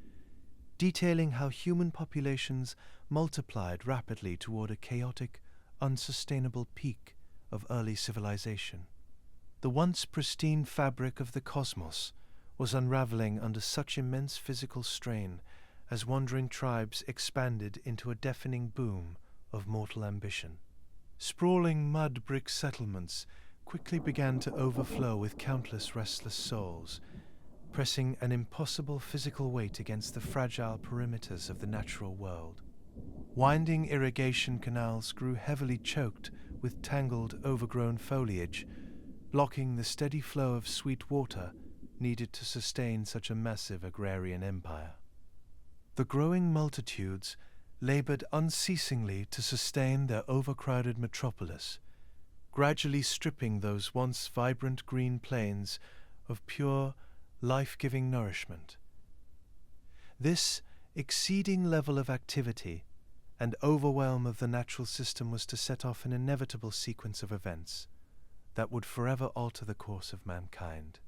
[SPEAKER 1] detailing how human populations multiplied rapidly toward a chaotic, unsustainable peak of early civilization. The once pristine fabric of the cosmos was unraveling under such immense physical strain as wandering tribes expanded into a deafening boom of mortal ambition. Sprawling mud brick settlements quickly began to overflow with countless restless souls, pressing an impossible physical weight against the fragile perimeters of the natural world. Winding irrigation canals grew heavily choked with tangled, overgrown foliage, blocking the steady flow of sweet water needed to sustain such a massive agrarian empire. The growing multitudes labored unceasingly to sustain their overcrowded metropolis, gradually stripping those once vibrant green plains of pure, life-giving nourishment. This exceeding level of activity and overwhelm of the natural system was to set off an inevitable sequence of events that would forever alter the course of mankind.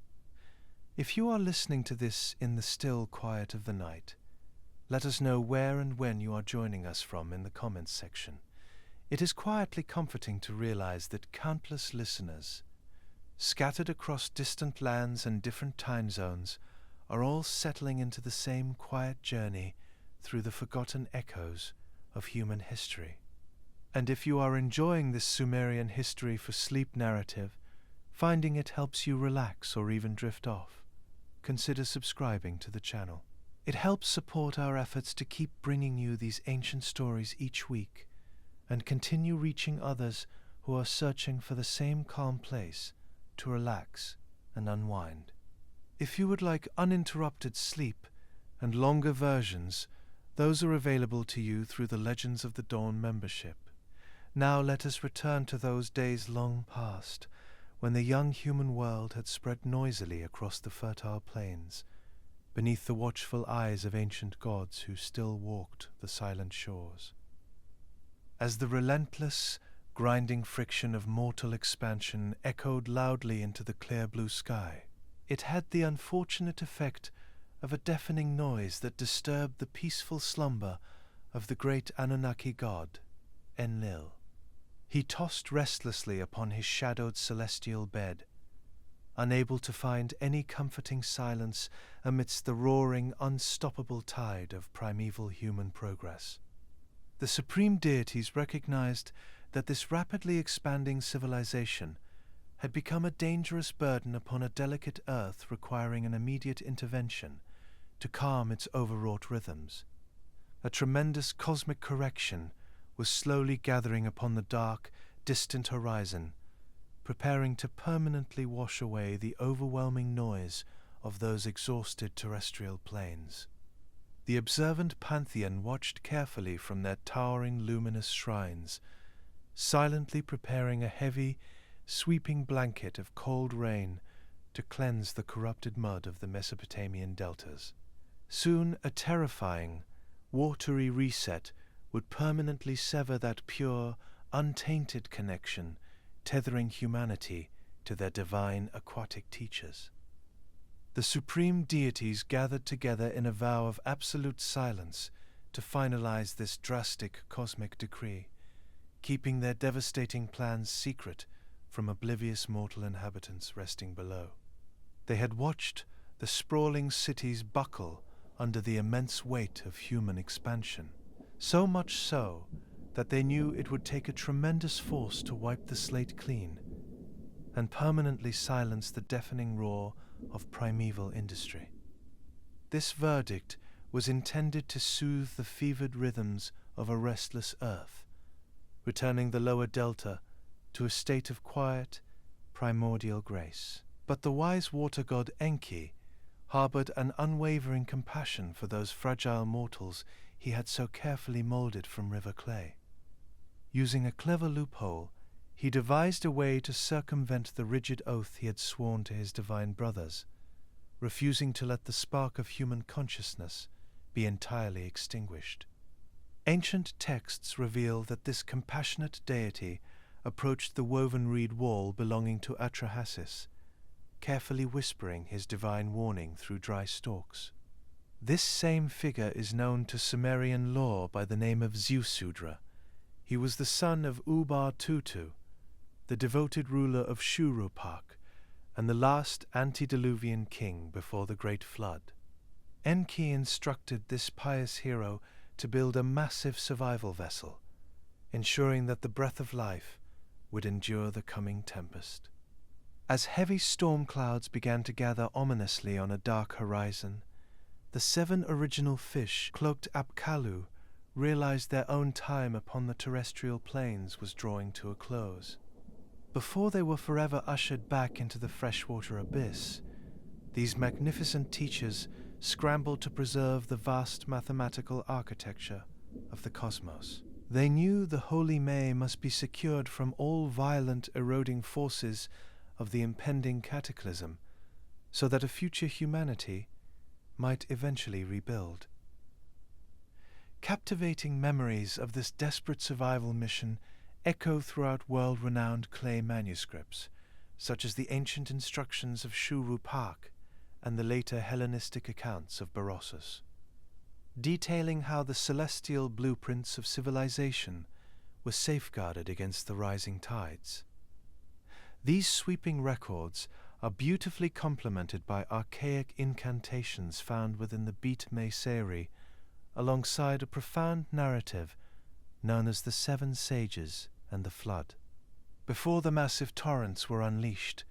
[SPEAKER 1] If you are listening to this in the still quiet of the night, let us know where and when you are joining us from in the comments section. It is quietly comforting to realize that countless listeners, scattered across distant lands and different time zones, are all settling into the same quiet journey through the forgotten echoes of human history. And if you are enjoying this Sumerian history for sleep narrative, finding it helps you relax or even drift off, consider subscribing to the channel. It helps support our efforts to keep bringing you these ancient stories each week and continue reaching others who are searching for the same calm place to relax and unwind. If you would like uninterrupted sleep and longer versions, those are available to you through the Legends of the Dawn membership. Now let us return to those days long past, when the young human world had spread noisily across the fertile plains, beneath the watchful eyes of ancient gods who still walked the silent shores. As the relentless, grinding friction of mortal expansion echoed loudly into the clear blue sky, it had the unfortunate effect of a deafening noise that disturbed the peaceful slumber of the great Anunnaki god, Enlil. He tossed restlessly upon his shadowed celestial bed, unable to find any comforting silence amidst the roaring, unstoppable tide of primeval human progress. The supreme deities recognized that this rapidly expanding civilization had become a dangerous burden upon a delicate earth requiring an immediate intervention to calm its overwrought rhythms. A tremendous cosmic correction was slowly gathering upon the dark, distant horizon, preparing to permanently wash away the overwhelming noise of those exhausted terrestrial planes. The observant pantheon watched carefully from their towering luminous shrines, silently preparing a heavy, sweeping blanket of cold rain to cleanse the corrupted mud of the Mesopotamian deltas. Soon a terrifying, watery reset would permanently sever that pure, untainted connection tethering humanity to their divine aquatic teachers. The supreme deities gathered together in a vow of absolute silence to finalize this drastic cosmic decree, keeping their devastating plans secret from oblivious mortal inhabitants resting below. They had watched the sprawling cities buckle under the immense weight of human expansion, so much so that they knew it would take a tremendous force to wipe the slate clean and permanently silence the deafening roar of primeval industry. This verdict was intended to soothe the fevered rhythms of a restless earth, returning the lower delta to a state of quiet, primordial grace. But the wise water god Enki harbored an unwavering compassion for those fragile mortals he had so carefully molded from river clay. Using a clever loophole, he devised a way to circumvent the rigid oath he had sworn to his divine brothers, refusing to let the spark of human consciousness be entirely extinguished. Ancient texts reveal that this compassionate deity approached the woven reed wall belonging to Atrahasis, carefully whispering his divine warning through dry stalks. This same figure is known to Sumerian lore by the name of Ziusudra. He was the son of Ubar-Tutu, the devoted ruler of Shuruppak, and the last antediluvian king before the Great Flood. Enki instructed this pious hero to build a massive survival vessel, ensuring that the breath of life would endure the coming tempest. As heavy storm clouds began to gather ominously on a dark horizon, the 7 original fish, cloaked Apkallu, realized their own time upon the terrestrial plains was drawing to a close. Before they were forever ushered back into the freshwater abyss, these magnificent teachers scrambled to preserve the vast mathematical architecture of the cosmos. They knew the holy May must be secured from all violent eroding forces of the impending cataclysm, so that a future humanity might eventually rebuild. Captivating memories of this desperate survival mission echo throughout world-renowned clay manuscripts, such as the ancient instructions of Shuruppak and the later Hellenistic accounts of Berossus, detailing how the celestial blueprints of civilization were safeguarded against the rising tides. These sweeping records are beautifully complemented by archaic incantations found within the Beat Meiseri, alongside a profound narrative known as the 7 Sages and the Flood. Before the massive torrents were unleashed,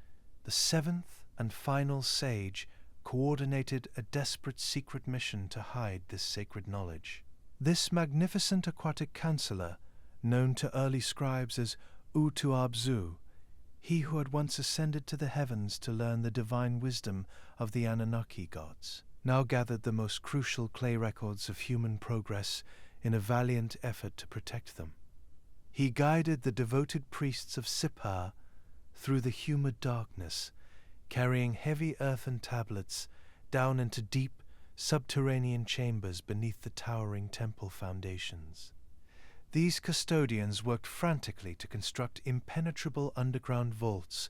[SPEAKER 1] the 7th and final sage coordinated a desperate secret mission to hide this sacred knowledge. This magnificent aquatic counselor, known to early scribes as Utu Abzu, he who had once ascended to the heavens to learn the divine wisdom of the Anunnaki gods, now gathered the most crucial clay records of human progress in a valiant effort to protect them. He guided the devoted priests of Sippar through the humid darkness, carrying heavy earthen tablets down into deep, subterranean chambers beneath the towering temple foundations. These custodians worked frantically to construct impenetrable underground vaults,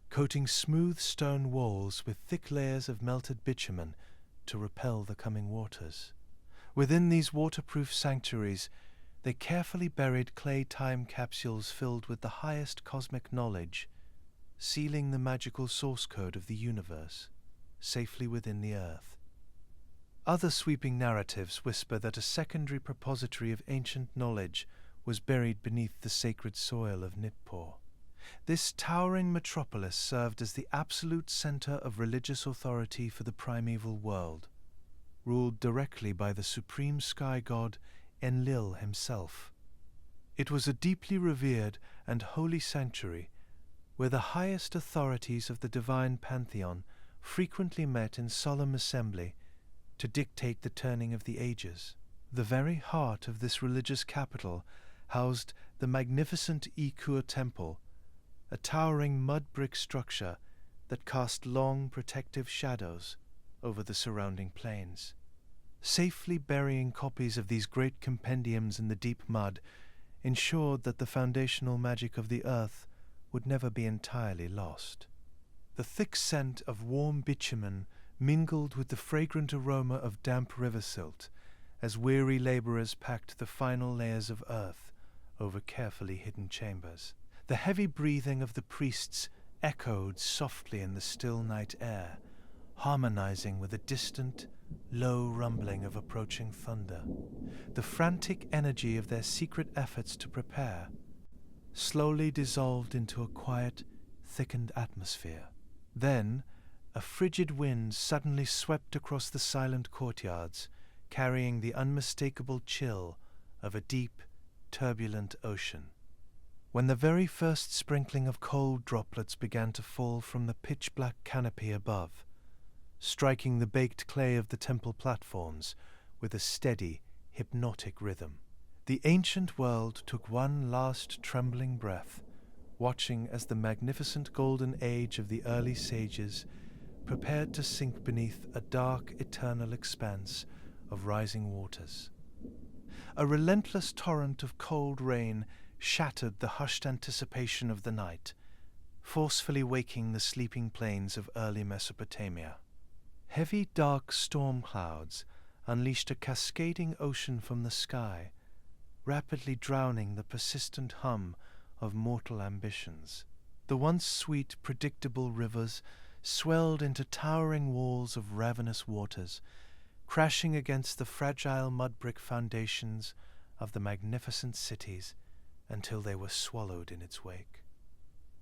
[SPEAKER 1] coating smooth stone walls with thick layers of melted bitumen to repel the coming waters. Within these waterproof sanctuaries, they carefully buried clay time capsules filled with the highest cosmic knowledge, sealing the magical source code of the universe safely within the earth. Other sweeping narratives whisper that a secondary repository of ancient knowledge was buried beneath the sacred soil of Nippur. This towering metropolis served as the absolute center of religious authority for the primeval world, ruled directly by the supreme sky god Enlil himself. It was a deeply revered and holy sanctuary where the highest authorities of the divine pantheon frequently met in solemn assembly to dictate the turning of the ages. The very heart of this religious capital housed the magnificent Ikur temple, a towering mud brick structure that cast long protective shadows over the surrounding plains. Safely burying copies of these great compendiums in the deep mud ensured that the foundational magic of the earth would never be entirely lost. The thick scent of warm bitumen mingled with the fragrant aroma of damp river silt as weary laborers packed the final layers of earth over carefully hidden chambers. The heavy breathing of the priests echoed softly in the still night air, harmonizing with a distant, low rumbling of approaching thunder. The frantic energy of their secret efforts to prepare slowly dissolved into a quiet, thickened atmosphere. Then, a frigid wind suddenly swept across the silent courtyards, carrying the unmistakable chill of a deep, turbulent ocean. When the very first sprinkling of cold droplets began to fall from the pitch-black canopy above, striking the baked clay of the temple platforms with a steady, hypnotic rhythm, the ancient world took one last trembling breath, watching as the magnificent golden age of the early sages prepared to sink beneath a dark, eternal expanse of rising waters. A relentless torrent of cold rain shattered the hushed anticipation of the night, forcefully waking the sleeping plains of early Mesopotamia. Heavy, dark storm clouds unleashed a cascading ocean from the sky, rapidly drowning the persistent hum of mortal ambitions. The once sweet, predictable rivers swelled into towering walls of ravenous waters, crashing against the fragile mud-brick foundations of the magnificent cities until they were swallowed in its wake.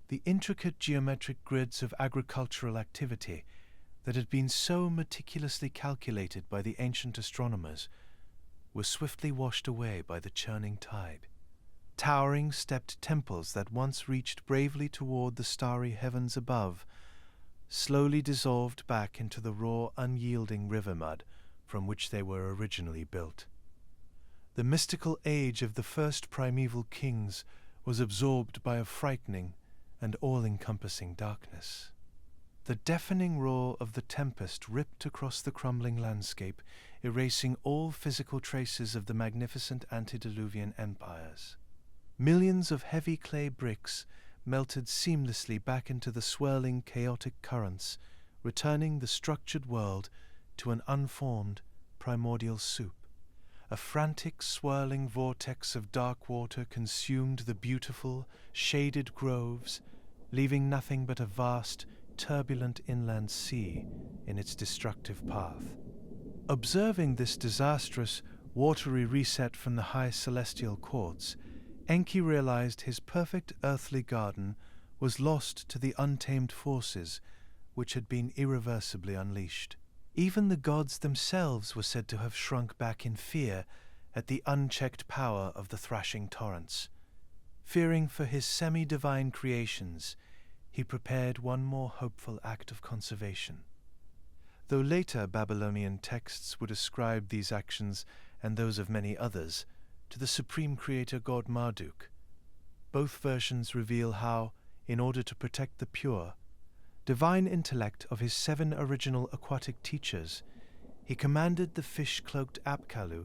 [SPEAKER 1] The intricate geometric grids of agricultural activity that had been so meticulously calculated by the ancient astronomers were swiftly washed away by the churning tide. Towering stepped temples that once reached bravely toward the starry heavens above slowly dissolved back into the raw, unyielding river mud from which they were originally built. The mystical age of the first primeval kings was absorbed by a frightening and all-encompassing darkness. The deafening roar of the tempest ripped across the crumbling landscape, erasing all physical traces of the magnificent antediluvian empires. Millions of heavy clay bricks melted seamlessly back into the swirling, chaotic currents, returning the structured world to an unformed, primordial soup. A frantic, swirling vortex of dark water consumed the beautiful, shaded groves, leaving nothing but a vast, turbulent inland sea in its destructive path. Observing this disastrous, watery reset from the high celestial courts, Enki realized his perfect earthly garden was lost to the untamed forces which had been irreversibly unleashed. Even the gods themselves were said to have shrunk back in fear at the unchecked power of the thrashing torrents. Fearing for his semi-divine creations, he prepared one more hopeful act of conservation. Though later Babylonian texts would ascribe these actions, and those of many others, to the supreme creator god Marduk, both versions reveal how, in order to protect the pure, divine intellect of his 7 original aquatic teachers, He commanded the fish-cloaked Apkallu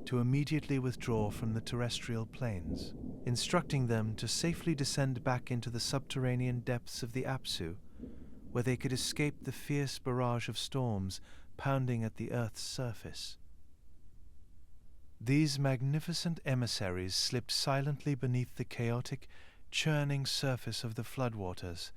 [SPEAKER 1] to immediately withdraw from the terrestrial planes, instructing them to safely descend back into the subterranean depths of the Abzu, where they could escape the fierce barrage of storms pounding at the Earth's surface. These magnificent emissaries slipped silently beneath the chaotic, churning surface of the floodwaters,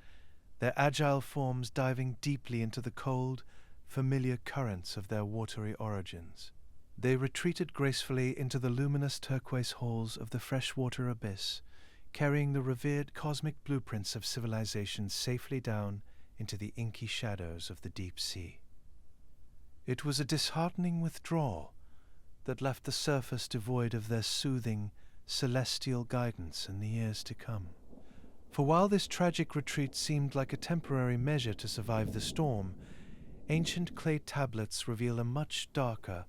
[SPEAKER 1] their agile forms diving deeply into the cold, familiar currents of their watery origins. They retreated gracefully into the luminous turquoise halls of the freshwater abyss, carrying the revered cosmic blueprints of civilization safely down into the inky shadows of the deep sea. It was a disheartening withdrawal that left the surface devoid of their soothing, celestial guidance in the years to come. For while this tragic retreat seemed like a temporary measure to survive the storm, ancient clay tablets reveal a much darker,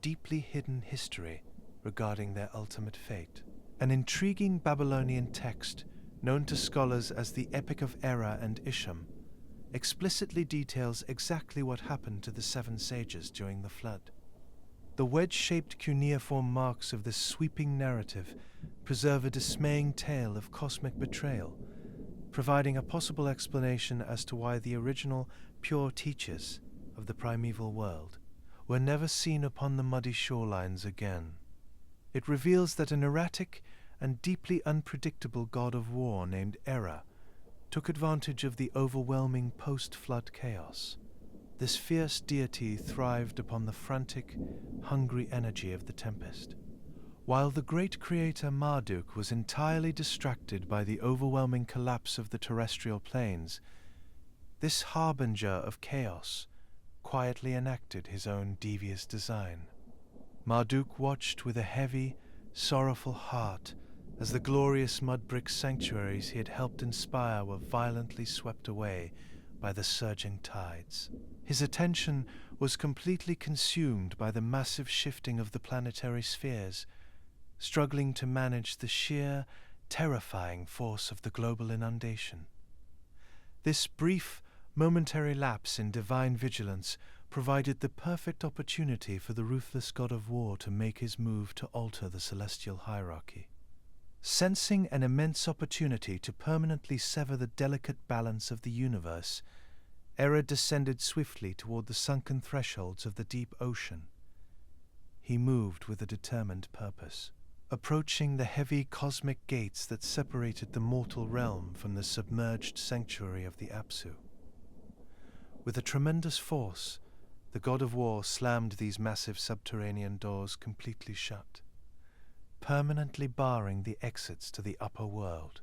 [SPEAKER 1] deeply hidden history regarding their ultimate fate. An intriguing Babylonian text, known to scholars as the Epic of Era and Isham, explicitly details exactly what happened to the 7 sages during the flood. The wedge-shaped cuneiform marks of this sweeping narrative preserve a dismaying tale of cosmic betrayal, providing a possible explanation as to why the original pure teachers of the primeval world were never seen upon the muddy shorelines again. It reveals that an erratic and deeply unpredictable god of war named Era took advantage of the overwhelming post-flood chaos. This fierce deity thrived upon the frantic, hungry energy of the tempest, while the great creator Marduk was entirely distracted by the overwhelming collapse of the terrestrial planes. This harbinger of chaos quietly enacted his own devious design. Marduk watched with a heavy, sorrowful heart as the glorious mud-brick sanctuaries he had helped inspire were violently swept away by the surging tides. His attention was completely consumed by the massive shifting of the planetary spheres, struggling to manage the sheer, terrifying force of the global inundation. This brief, momentary lapse in divine vigilance provided the perfect opportunity for the ruthless god of war to make his move to alter the celestial hierarchy. Sensing an immense opportunity to permanently sever the delicate balance of the universe, Era descended swiftly toward the sunken thresholds of the deep ocean. He moved with a determined purpose, approaching the heavy cosmic gates that separated the mortal realm from the submerged sanctuary of the Abzu. With a tremendous force, the god of war slammed these massive subterranean doors completely shut, permanently barring the exits to the upper world.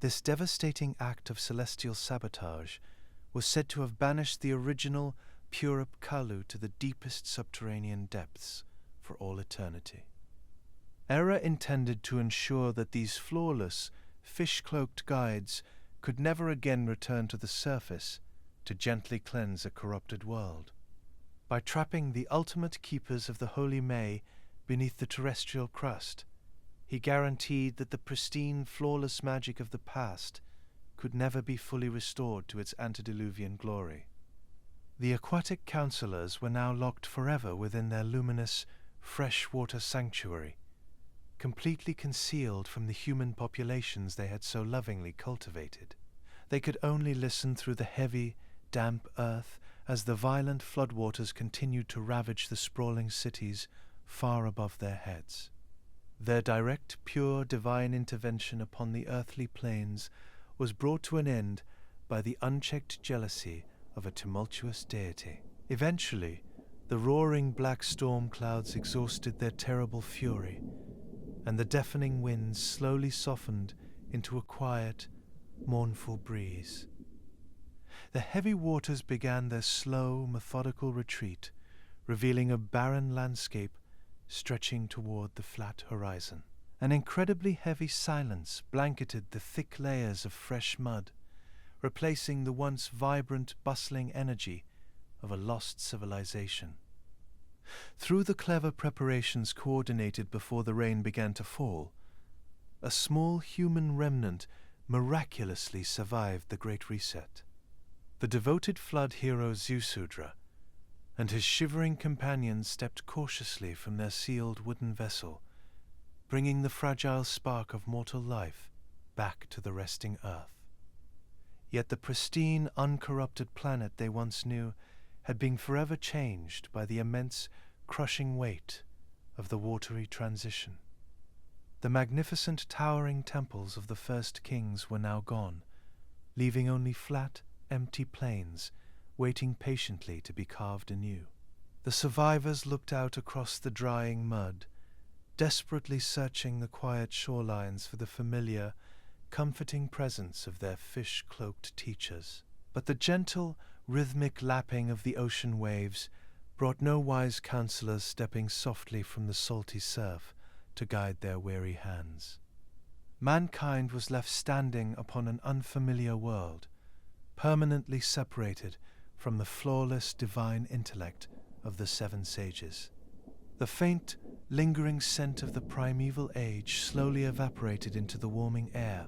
[SPEAKER 1] This devastating act of celestial sabotage was said to have banished the original pure Apkallu to the deepest subterranean depths for all eternity. Era intended to ensure that these flawless, fish-cloaked guides could never again return to the surface to gently cleanse a corrupted world. By trapping the ultimate keepers of the holy May beneath the terrestrial crust, he guaranteed that the pristine, flawless magic of the past could never be fully restored to its antediluvian glory. The aquatic counselors were now locked forever within their luminous, freshwater sanctuary, completely concealed from the human populations they had so lovingly cultivated. They could only listen through the heavy, damp earth as the violent floodwaters continued to ravage the sprawling cities far above their heads. Their direct, pure, divine intervention upon the earthly plains was brought to an end by the unchecked jealousy of a tumultuous deity. Eventually, the roaring black storm clouds exhausted their terrible fury, and the deafening winds slowly softened into a quiet, mournful breeze. The heavy waters began their slow, methodical retreat, revealing a barren landscape stretching toward the flat horizon. An incredibly heavy silence blanketed the thick layers of fresh mud, replacing the once vibrant, bustling energy of a lost civilization. Through the clever preparations coordinated before the rain began to fall, a small human remnant miraculously survived the Great Reset. The devoted flood hero Zeusudra, and his shivering companions stepped cautiously from their sealed wooden vessel, bringing the fragile spark of mortal life back to the resting earth. Yet the pristine, uncorrupted planet they once knew had been forever changed by the immense, crushing weight of the watery transition. The magnificent, towering temples of the first kings were now gone, leaving only flat, empty plains waiting patiently to be carved anew. The survivors looked out across the drying mud, desperately searching the quiet shorelines for the familiar, comforting presence of their fish-cloaked teachers. But the gentle, rhythmic lapping of the ocean waves brought no wise counselors stepping softly from the salty surf to guide their weary hands. Mankind was left standing upon an unfamiliar world, permanently separated from the flawless divine intellect of the seven sages. The faint, lingering scent of the primeval age slowly evaporated into the warming air,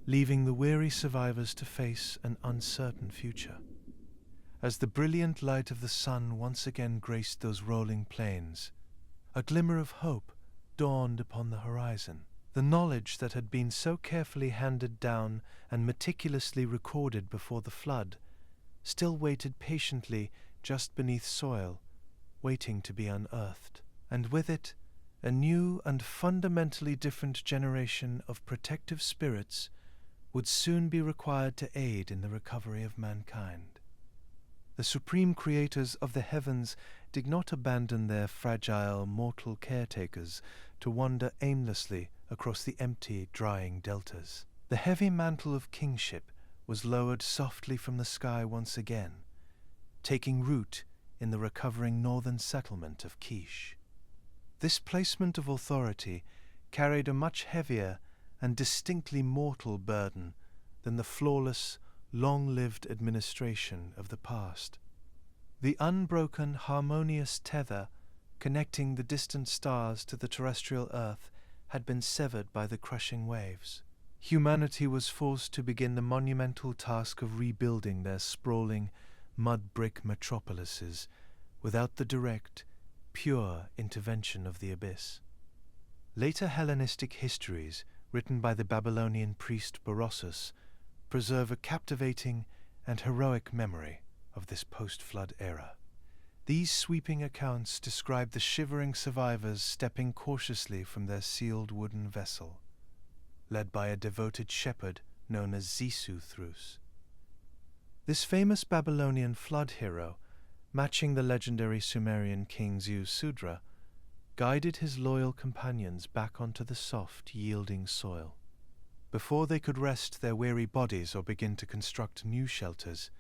[SPEAKER 1] leaving the weary survivors to face an uncertain future. As the brilliant light of the sun once again graced those rolling plains, a glimmer of hope dawned upon the horizon. The knowledge that had been so carefully handed down and meticulously recorded before the flood still waited patiently just beneath soil, waiting to be unearthed, and with it a new and fundamentally different generation of protective spirits would soon be required to aid in the recovery of mankind. The supreme creators of the heavens did not abandon their fragile, mortal caretakers to wander aimlessly across the empty, drying deltas. The heavy mantle of kingship was lowered softly from the sky once again, taking root in the recovering northern settlement of Kish. This placement of authority carried a much heavier and distinctly mortal burden than the flawless, long-lived administration of the past. The unbroken, harmonious tether connecting the distant stars to the terrestrial earth had been severed by the crushing waves. Humanity was forced to begin the monumental task of rebuilding their sprawling, mud-brick metropolises without the direct, pure intervention of the abyss. Later Hellenistic histories, written by the Babylonian priest Berossus, preserve a captivating and heroic memory of this post-flood era. These sweeping accounts describe the shivering survivors stepping cautiously from their sealed wooden vessel, led by a devoted shepherd known as Xisuthros. This famous Babylonian flood hero, matching the legendary Sumerian king Ziusudra, guided his loyal companions back onto the soft, yielding soil. Before they could rest their weary bodies or begin to construct new shelters,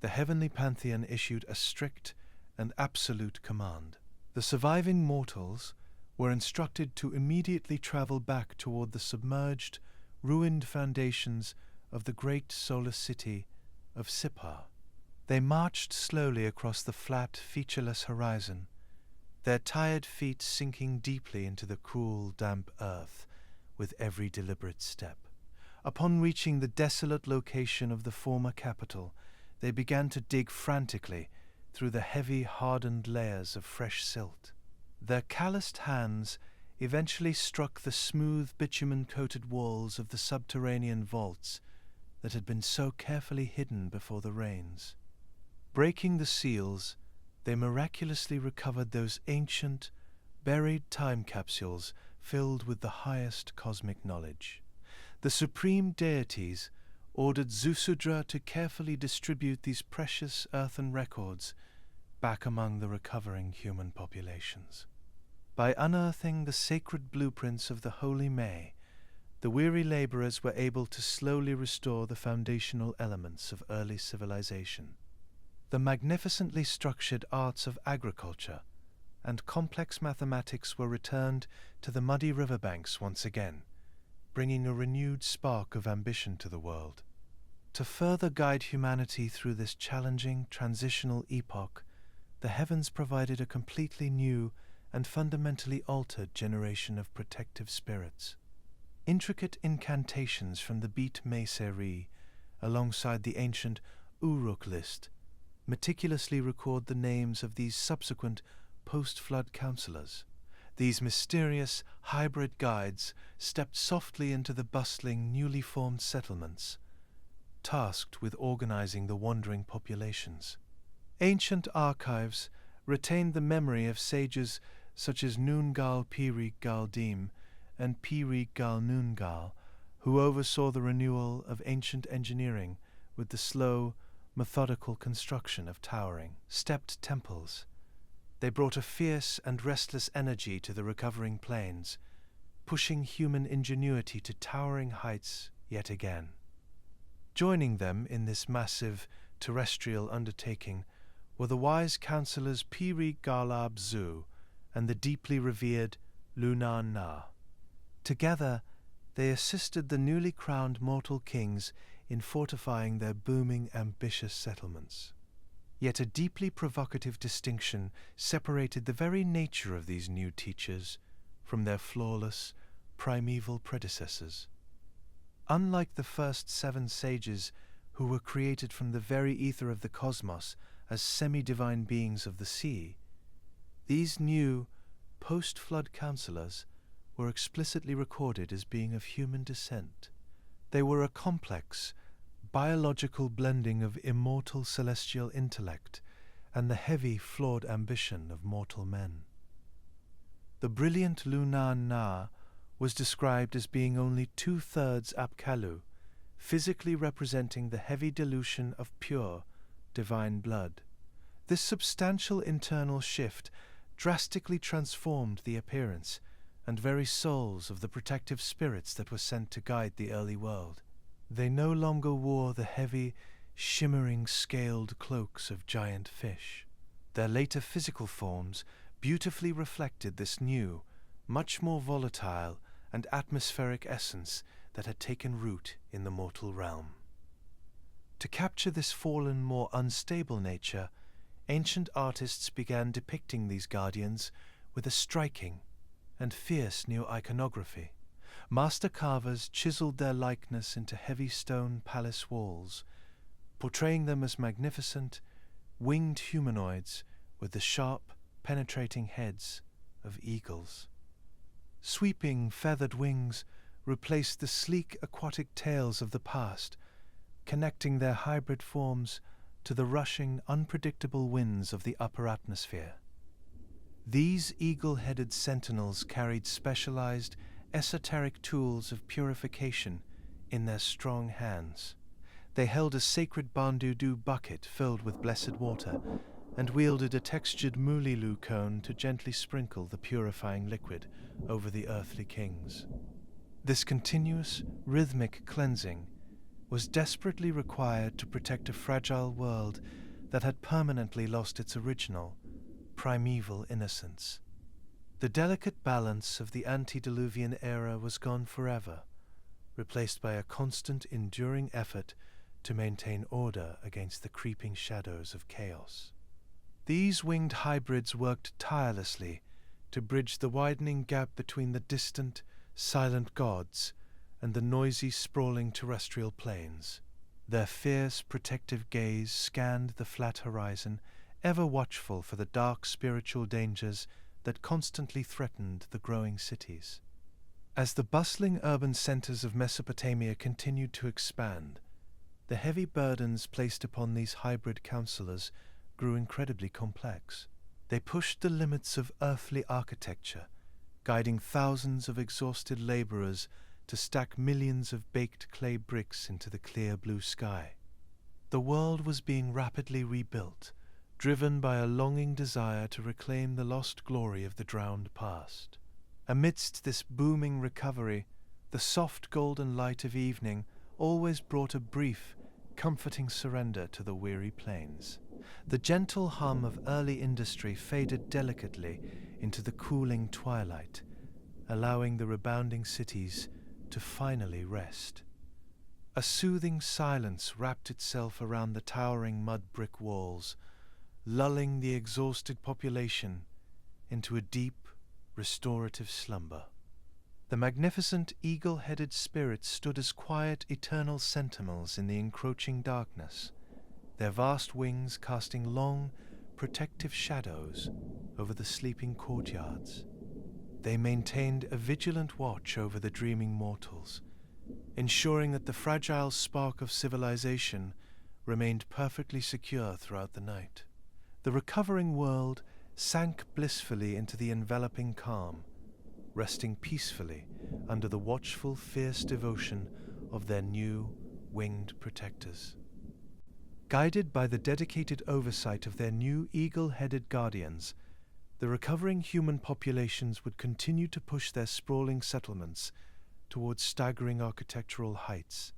[SPEAKER 1] the heavenly pantheon issued a strict and absolute command. The surviving mortals were instructed to immediately travel back toward the submerged, ruined foundations of the great solar city of Sippar. They marched slowly across the flat, featureless horizon, their tired feet sinking deeply into the cool, damp earth with every deliberate step. Upon reaching the desolate location of the former capital, they began to dig frantically through the heavy, hardened layers of fresh silt. Their calloused hands eventually struck the smooth, bitumen-coated walls of the subterranean vaults that had been so carefully hidden before the rains. Breaking the seals, they miraculously recovered those ancient, buried time capsules filled with the highest cosmic knowledge. The supreme deities ordered Xusudra to carefully distribute these precious earthen records back among the recovering human populations. By unearthing the sacred blueprints of the Holy May, the weary laborers were able to slowly restore the foundational elements of early civilization. The magnificently structured arts of agriculture and complex mathematics were returned to the muddy riverbanks once again, bringing a renewed spark of ambition to the world. To further guide humanity through this challenging, transitional epoch, the heavens provided a completely new and fundamentally altered generation of protective spirits. Intricate incantations from the Beat Meseri, alongside the ancient Uruk list, meticulously record the names of these subsequent post-flood counselors. These mysterious hybrid guides stepped softly into the bustling, newly formed settlements, tasked with organizing the wandering populations. Ancient archives retained the memory of sages such as Noongal Pirig Galdim and Pirig Gal Noongal, who oversaw the renewal of ancient engineering with the slow, methodical construction of towering, stepped temples. They brought a fierce and restless energy to the recovering plains, pushing human ingenuity to towering heights yet again. Joining them in this massive terrestrial undertaking were the wise counselors Pirig Gal Abzu and the deeply revered Lunan Na. Together, they assisted the newly crowned mortal kings in fortifying their booming, ambitious settlements. Yet a deeply provocative distinction separated the very nature of these new teachers from their flawless, primeval predecessors. Unlike the first 7 sages who were created from the very ether of the cosmos as semi-divine beings of the sea, these new, post-flood counselors were explicitly recorded as being of human descent. They were a complex, biological blending of immortal celestial intellect and the heavy, flawed ambition of mortal men. The brilliant Lunan Na was described as being only 2/3 Apkallu, physically representing the heavy dilution of pure, divine blood. This substantial internal shift drastically transformed the appearance and very souls of the protective spirits that were sent to guide the early world. They no longer wore the heavy, shimmering scaled cloaks of giant fish. Their later physical forms beautifully reflected this new, much more volatile and atmospheric essence that had taken root in the mortal realm. To capture this fallen, more unstable nature, ancient artists began depicting these guardians with a striking and fierce neo-iconography. Master carvers chiseled their likeness into heavy stone palace walls, portraying them as magnificent, winged humanoids with the sharp, penetrating heads of eagles. Sweeping, feathered wings replaced the sleek aquatic tails of the past, connecting their hybrid forms to the rushing, unpredictable winds of the upper atmosphere. These eagle-headed sentinels carried specialized, esoteric tools of purification in their strong hands. They held a sacred bandu bucket filled with blessed water and wielded a textured mulilu cone to gently sprinkle the purifying liquid over the earthly kings. This continuous, rhythmic cleansing was desperately required to protect a fragile world that had permanently lost its original, primeval innocence. The delicate balance of the antediluvian era was gone forever, replaced by a constant, enduring effort to maintain order against the creeping shadows of chaos. These winged hybrids worked tirelessly to bridge the widening gap between the distant, silent gods and the noisy, sprawling terrestrial plains. Their fierce, protective gaze scanned the flat horizon, ever watchful for the dark spiritual dangers that constantly threatened the growing cities. As the bustling urban centers of Mesopotamia continued to expand, the heavy burdens placed upon these hybrid counselors grew incredibly complex. They pushed the limits of earthly architecture, guiding thousands of exhausted laborers to stack millions of baked clay bricks into the clear blue sky. The world was being rapidly rebuilt, driven by a longing desire to reclaim the lost glory of the drowned past. Amidst this booming recovery, the soft golden light of evening always brought a brief, comforting surrender to the weary plains. The gentle hum of early industry faded delicately into the cooling twilight, allowing the rebounding cities to finally rest. A soothing silence wrapped itself around the towering mud brick walls, lulling the exhausted population into a deep, restorative slumber. The magnificent eagle-headed spirits stood as quiet, eternal sentinels in the encroaching darkness, their vast wings casting long, protective shadows over the sleeping courtyards. They maintained a vigilant watch over the dreaming mortals, ensuring that the fragile spark of civilization remained perfectly secure throughout the night. The recovering world sank blissfully into the enveloping calm, resting peacefully under the watchful, fierce devotion of their new, winged protectors. Guided by the dedicated oversight of their new eagle-headed guardians, the recovering human populations would continue to push their sprawling settlements towards staggering architectural heights.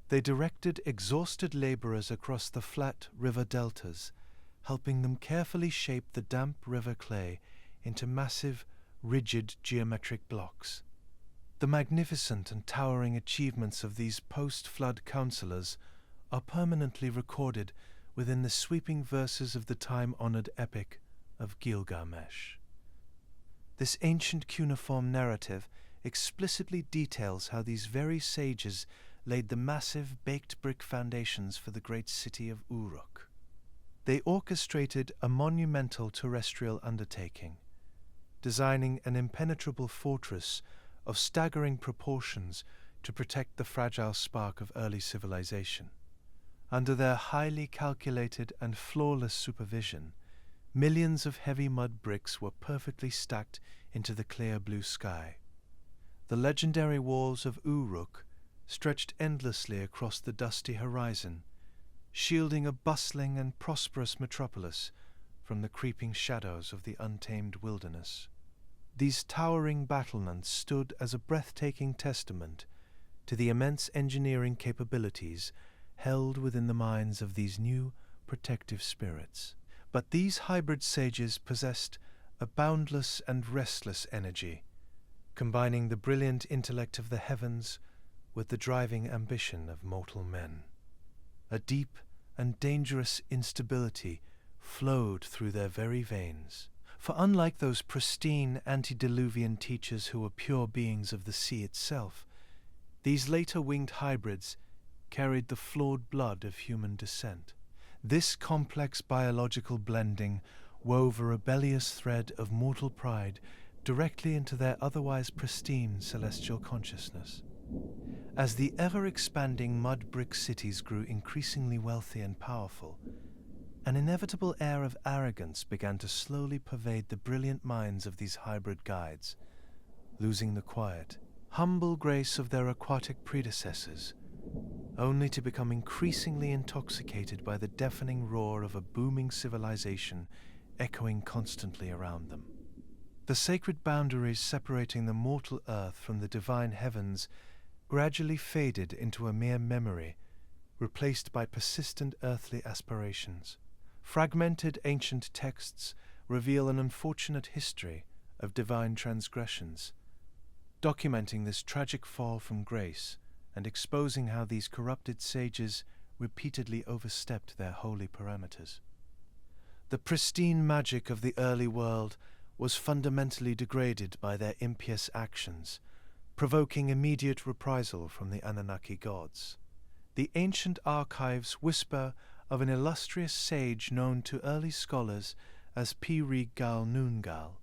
[SPEAKER 1] They directed exhausted laborers across the flat river deltas, helping them carefully shape the damp river clay into massive, rigid geometric blocks. The magnificent and towering achievements of these post-flood counselors are permanently recorded within the sweeping verses of the time-honored epic of Gilgamesh. This ancient cuneiform narrative explicitly details how these very sages laid the massive baked brick foundations for the great city of Uruk. They orchestrated a monumental terrestrial undertaking, designing an impenetrable fortress of staggering proportions to protect the fragile spark of early civilization. Under their highly calculated and flawless supervision, millions of heavy mud bricks were perfectly stacked into the clear blue sky. The legendary walls of Uruk stretched endlessly across the dusty horizon, shielding a bustling and prosperous metropolis from the creeping shadows of the untamed wilderness. These towering battlements stood as a breathtaking testament to the immense engineering capabilities held within the minds of these new protective spirits. But these hybrid sages possessed a boundless and restless energy, combining the brilliant intellect of the heavens with the driving ambition of mortal men. A deep and dangerous instability flowed through their very veins. For unlike those pristine antediluvian teachers who were pure beings of the sea itself, these later winged hybrids carried the flawed blood of human descent. This complex biological blending wove a rebellious thread of mortal pride directly into their otherwise pristine celestial consciousness. As the ever-expanding mud brick cities grew increasingly wealthy and powerful, an inevitable air of arrogance began to slowly pervade the brilliant minds of these hybrid guides, losing the quiet, humble grace of their aquatic predecessors, only to become increasingly intoxicated by the deafening roar of a booming civilization echoing constantly around them. The sacred boundaries separating the mortal earth from the divine heavens gradually faded into a mere memory, replaced by persistent earthly aspirations. Fragmented ancient texts reveal an unfortunate history of divine transgressions, documenting this tragic fall from grace and exposing how these corrupted sages repeatedly overstepped their holy parameters. The pristine magic of the early world was fundamentally degraded by their impious actions, provoking immediate reprisal from the Anunnaki gods. The ancient archives whisper of an illustrious sage known to early scholars as Pi-Rig-Gal Noongal,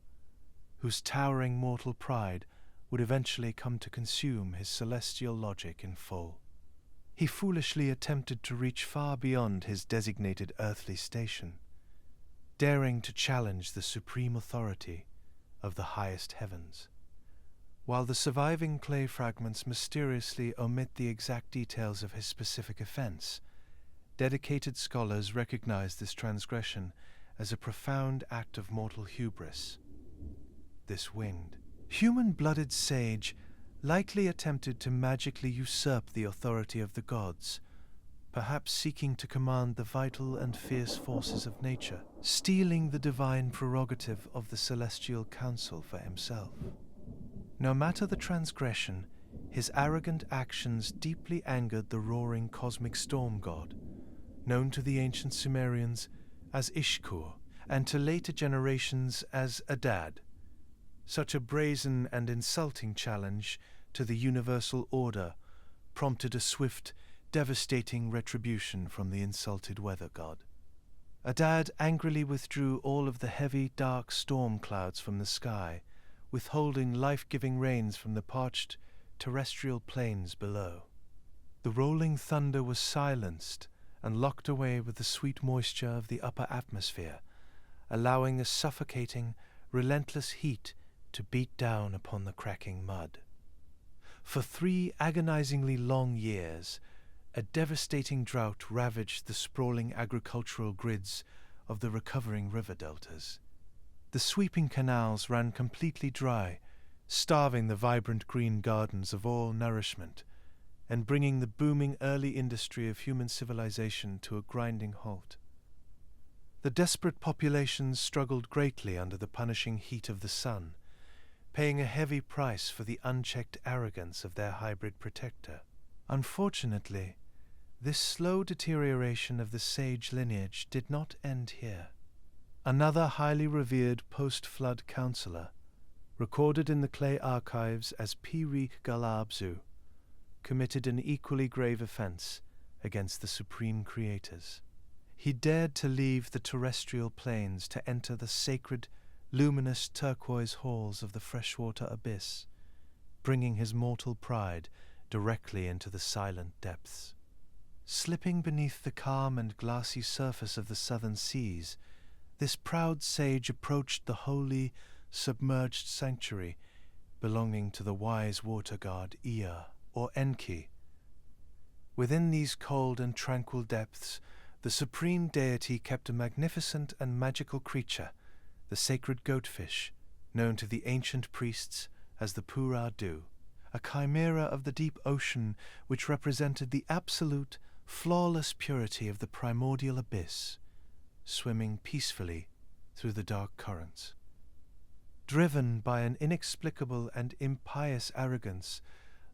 [SPEAKER 1] whose towering mortal pride would eventually come to consume his celestial logic in full. He foolishly attempted to reach far beyond his designated earthly station, daring to challenge the supreme authority of the highest heavens. While the surviving clay fragments mysteriously omit the exact details of his specific offense, dedicated scholars recognize this transgression as a profound act of mortal hubris. This winged, human-blooded sage likely attempted to magically usurp the authority of the gods, perhaps seeking to command the vital and fierce forces of nature, stealing the divine prerogative of the celestial council for himself. No matter the transgression, his arrogant actions deeply angered the roaring cosmic storm god, known to the ancient Sumerians as Ishkur, and to later generations as Adad. Such a brazen and insulting challenge to the universal order prompted a swift, devastating retribution from the insulted weather god. Adad angrily withdrew all of the heavy, dark storm clouds from the sky, withholding life-giving rains from the parched terrestrial plains below. The rolling thunder was silenced and locked away with the sweet moisture of the upper atmosphere, allowing the suffocating, relentless heat to beat down upon the cracking mud. For 3 agonizingly long years, a devastating drought ravaged the sprawling agricultural grids of the recovering river deltas. The sweeping canals ran completely dry, starving the vibrant green gardens of all nourishment, and bringing the booming early industry of human civilization to a grinding halt. The desperate populations struggled greatly under the punishing heat of the sun, paying a heavy price for the unchecked arrogance of their hybrid protector. Unfortunately, this slow deterioration of the sage lineage did not end here. Another highly revered post-flood counselor, recorded in the clay archives as Utu Abzu, committed an equally grave offense against the supreme creators. He dared to leave the terrestrial plains to enter the sacred, luminous turquoise halls of the freshwater abyss, bringing his mortal pride directly into the silent depths. Slipping beneath the calm and glassy surface of the southern seas, this proud sage approached the holy, submerged sanctuary belonging to the wise water god Ea, or Enki. Within these cold and tranquil depths, the supreme deity kept a magnificent and magical creature, the sacred goatfish, known to the ancient priests as the Eridu, a chimera of the deep ocean which represented the absolute, flawless purity of the primordial abyss, swimming peacefully through the dark currents. Driven by an inexplicable and impious arrogance,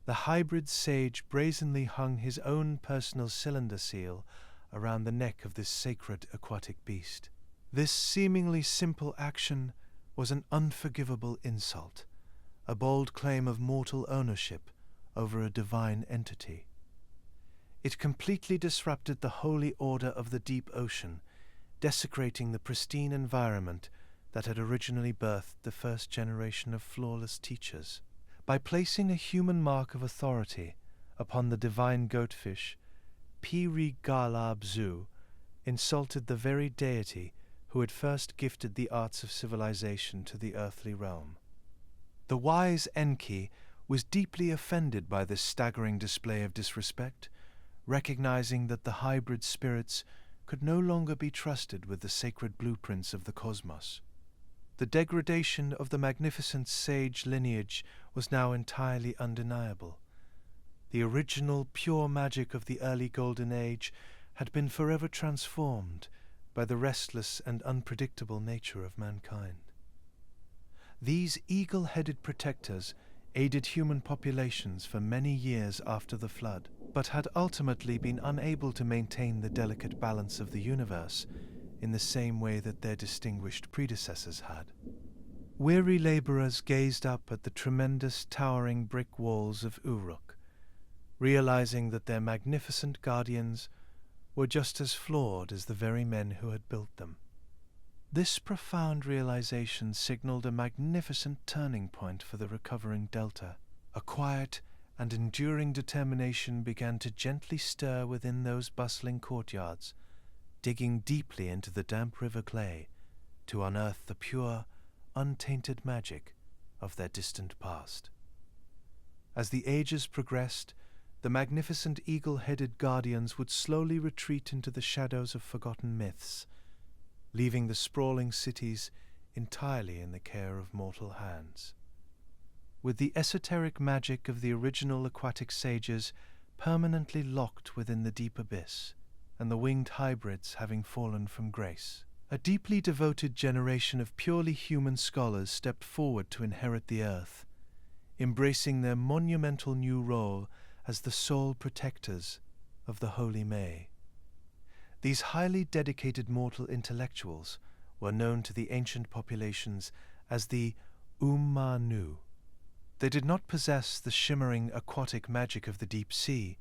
[SPEAKER 1] the hybrid sage brazenly hung his own personal cylinder seal around the neck of this sacred aquatic beast. This seemingly simple action was an unforgivable insult, a bold claim of mortal ownership over a divine entity. It completely disrupted the holy order of the deep ocean, desecrating the pristine environment that had originally birthed the first generation of flawless teachers. By placing a human mark of authority upon the divine goatfish, Utu Abzu insulted the very deity who had first gifted the arts of civilization to the earthly realm. The wise Enki was deeply offended by this staggering display of disrespect, recognizing that the hybrid spirits could no longer be trusted with the sacred blueprints of the cosmos. The degradation of the magnificent sage lineage was now entirely undeniable. The original pure magic of the early Golden Age had been forever transformed by the restless and unpredictable nature of mankind. These eagle-headed protectors aided human populations for many years after the flood, but had ultimately been unable to maintain the delicate balance of the universe in the same way that their distinguished predecessors had. Weary laborers gazed up at the tremendous towering brick walls of Uruk, realizing that their magnificent guardians were just as flawed as the very men who had built them. This profound realization signaled a magnificent turning point for the recovering delta. A quiet and enduring determination began to gently stir within those bustling courtyards, digging deeply into the damp river clay to unearth the pure, untainted magic of their distant past. As the ages progressed, the magnificent eagle-headed guardians would slowly retreat into the shadows of forgotten myths, leaving the sprawling cities entirely in the care of mortal hands. With the esoteric magic of the original aquatic sages permanently locked within the deep abyss, and the winged hybrids having fallen from grace, a deeply devoted generation of purely human scholars stepped forward to inherit the earth, embracing their monumental new role as the sole protectors of the Holy May. These highly dedicated mortal intellectuals were known to the ancient populations as the Ummanu. They did not possess the shimmering aquatic magic of the deep sea,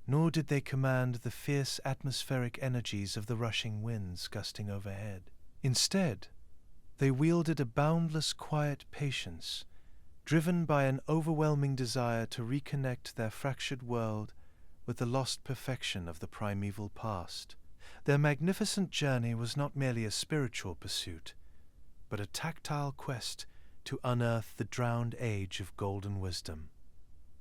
[SPEAKER 1] nor did they command the fierce atmospheric energies of the rushing winds gusting overhead. Instead, they wielded a boundless quiet patience, driven by an overwhelming desire to reconnect their fractured world with the lost perfection of the primeval past. Their magnificent journey was not merely a spiritual pursuit, but a tactile quest to unearth the drowned age of golden wisdom.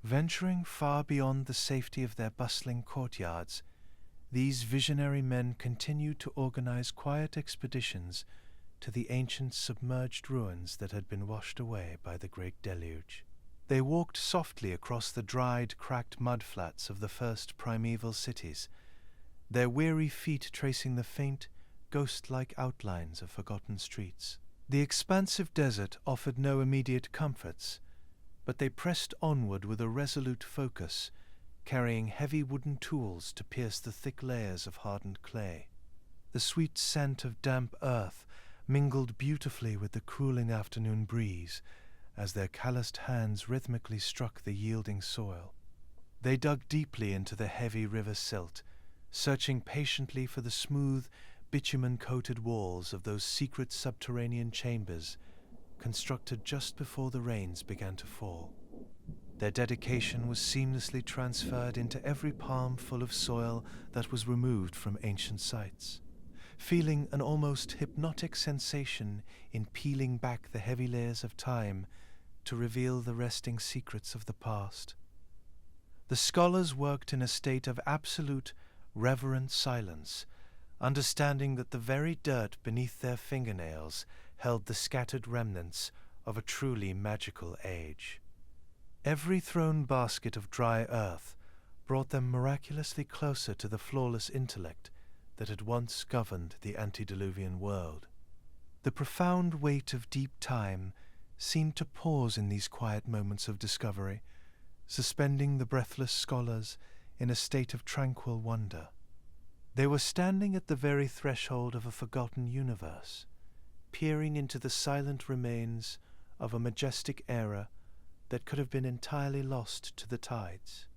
[SPEAKER 1] Venturing far beyond the safety of their bustling courtyards, these visionary men continued to organize quiet expeditions to the ancient submerged ruins that had been washed away by the Great Deluge. They walked softly across the dried, cracked mudflats of the first primeval cities, their weary feet tracing the faint, ghost-like outlines of forgotten streets. The expansive desert offered no immediate comforts, but they pressed onward with a resolute focus, carrying heavy wooden tools to pierce the thick layers of hardened clay. The sweet scent of damp earth mingled beautifully with the cooling afternoon breeze as their calloused hands rhythmically struck the yielding soil. They dug deeply into the heavy river silt, searching patiently for the smooth, bitumen-coated walls of those secret subterranean chambers constructed just before the rains began to fall. Their dedication was seamlessly transferred into every palm full of soil that was removed from ancient sites, feeling an almost hypnotic sensation in peeling back the heavy layers of time to reveal the resting secrets of the past. The scholars worked in a state of absolute, reverent silence, understanding that the very dirt beneath their fingernails held the scattered remnants of a truly magical age. Every thrown basket of dry earth brought them miraculously closer to the flawless intellect that had once governed the antediluvian world. The profound weight of deep time seemed to pause in these quiet moments of discovery, suspending the breathless scholars in a state of tranquil wonder. They were standing at the very threshold of a forgotten universe, peering into the silent remains of a majestic era that could have been entirely lost to the tides.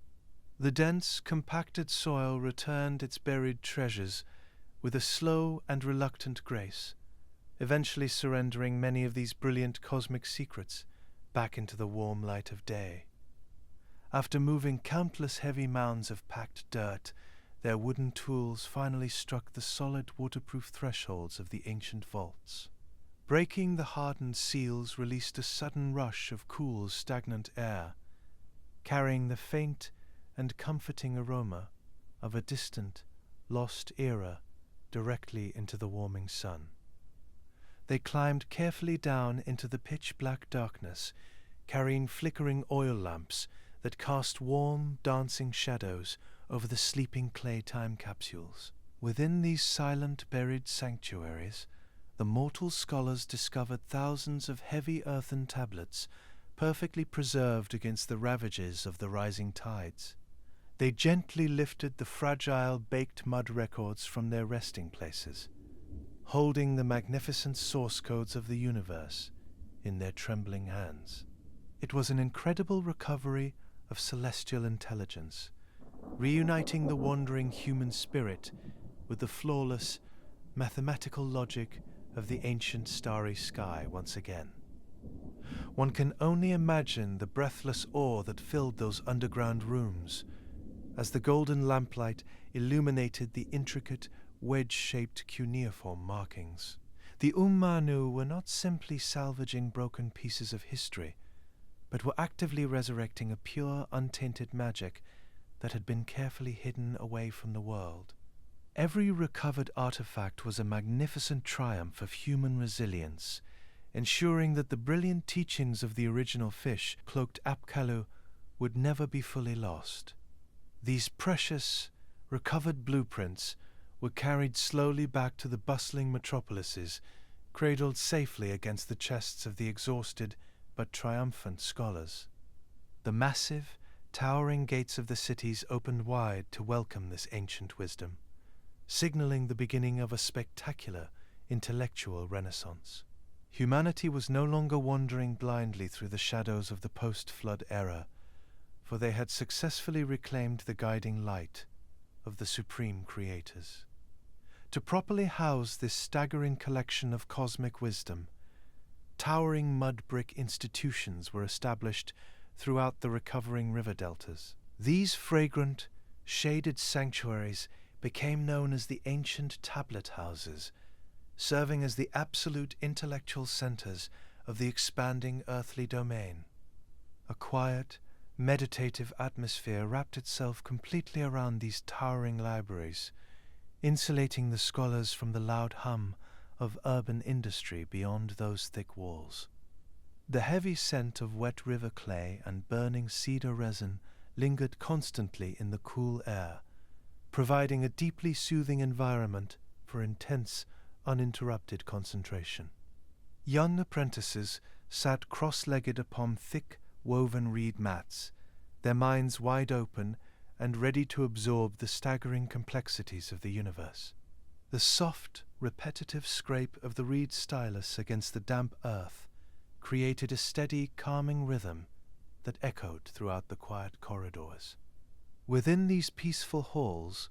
[SPEAKER 1] The dense, compacted soil returned its buried treasures with a slow and reluctant grace, eventually surrendering many of these brilliant cosmic secrets back into the warm light of day. After moving countless heavy mounds of packed dirt, their wooden tools finally struck the solid waterproof thresholds of the ancient vaults. Breaking the hardened seals released a sudden rush of cool, stagnant air, carrying the faint and comforting aroma of a distant, lost era directly into the warming sun. They climbed carefully down into the pitch-black darkness, carrying flickering oil lamps that cast warm, dancing shadows over the sleeping clay time capsules. Within these silent, buried sanctuaries, the mortal scholars discovered thousands of heavy earthen tablets, perfectly preserved against the ravages of the rising tides. They gently lifted the fragile, baked mud records from their resting places, holding the magnificent source codes of the universe in their trembling hands. It was an incredible recovery of celestial intelligence, reuniting the wandering human spirit with the flawless, mathematical logic of the ancient starry sky once again. One can only imagine the breathless awe that filled those underground rooms as the golden lamplight illuminated the intricate, wedge-shaped cuneiform markings. The Manu were not simply salvaging broken pieces of history, but were actively resurrecting a pure, untainted magic that had been carefully hidden away from the world. Every recovered artifact was a magnificent triumph of human resilience, ensuring that the brilliant teachings of the original fish, cloaked Apkallu, would never be fully lost. These precious, recovered blueprints were carried slowly back to the bustling metropolises, cradled safely against the chests of the exhausted but triumphant scholars. The massive, towering gates of the cities opened wide to welcome this ancient wisdom, signaling the beginning of a spectacular intellectual renaissance. Humanity was no longer wandering blindly through the shadows of the post-flood era, for they had successfully reclaimed the guiding light of the supreme creators. To properly house this staggering collection of cosmic wisdom, towering mud brick institutions were established throughout the recovering river deltas. These fragrant, shaded sanctuaries became known as the ancient tablet houses, serving as the absolute intellectual centers of the expanding earthly domain. A quiet, meditative atmosphere wrapped itself completely around these towering libraries, insulating the scholars from the loud hum of urban industry beyond those thick walls. The heavy scent of wet river clay and burning cedar resin lingered constantly in the cool air, providing a deeply soothing environment for intense, uninterrupted concentration. Young apprentices sat cross-legged upon thick, woven reed mats, their minds wide open and ready to absorb the staggering complexities of the universe. The soft, repetitive scrape of the reed stylus against the damp earth created a steady, calming rhythm that echoed throughout the quiet corridors. Within these peaceful halls,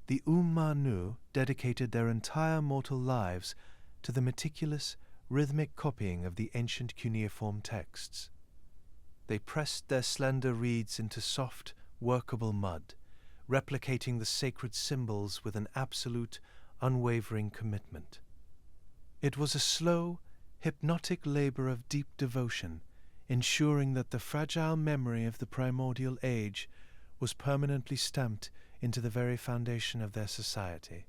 [SPEAKER 1] the Manu dedicated their entire mortal lives to the meticulous, rhythmic copying of the ancient cuneiform texts. They pressed their slender reeds into soft, workable mud, replicating the sacred symbols with an absolute, unwavering commitment. It was a slow, hypnotic labor of deep devotion, ensuring that the fragile memory of the primordial age was permanently stamped into the very foundation of their society,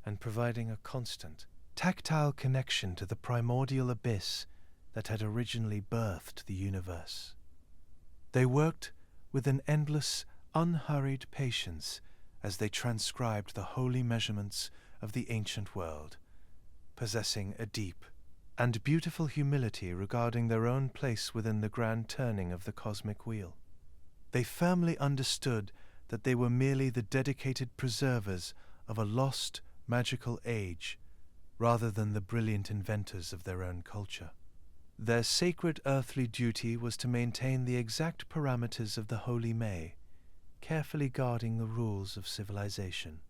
[SPEAKER 1] and providing a constant, tactile connection to the primordial abyss that had originally birthed the universe. They worked with an endless, unhurried patience as they transcribed the holy measurements of the ancient world, possessing a deep and beautiful humility regarding their own place within the grand turning of the cosmic wheel. They firmly understood that they were merely the dedicated preservers of a lost, magical age, rather than the brilliant inventors of their own culture. Their sacred earthly duty was to maintain the exact parameters of the Holy May, carefully guarding the rules of civilization.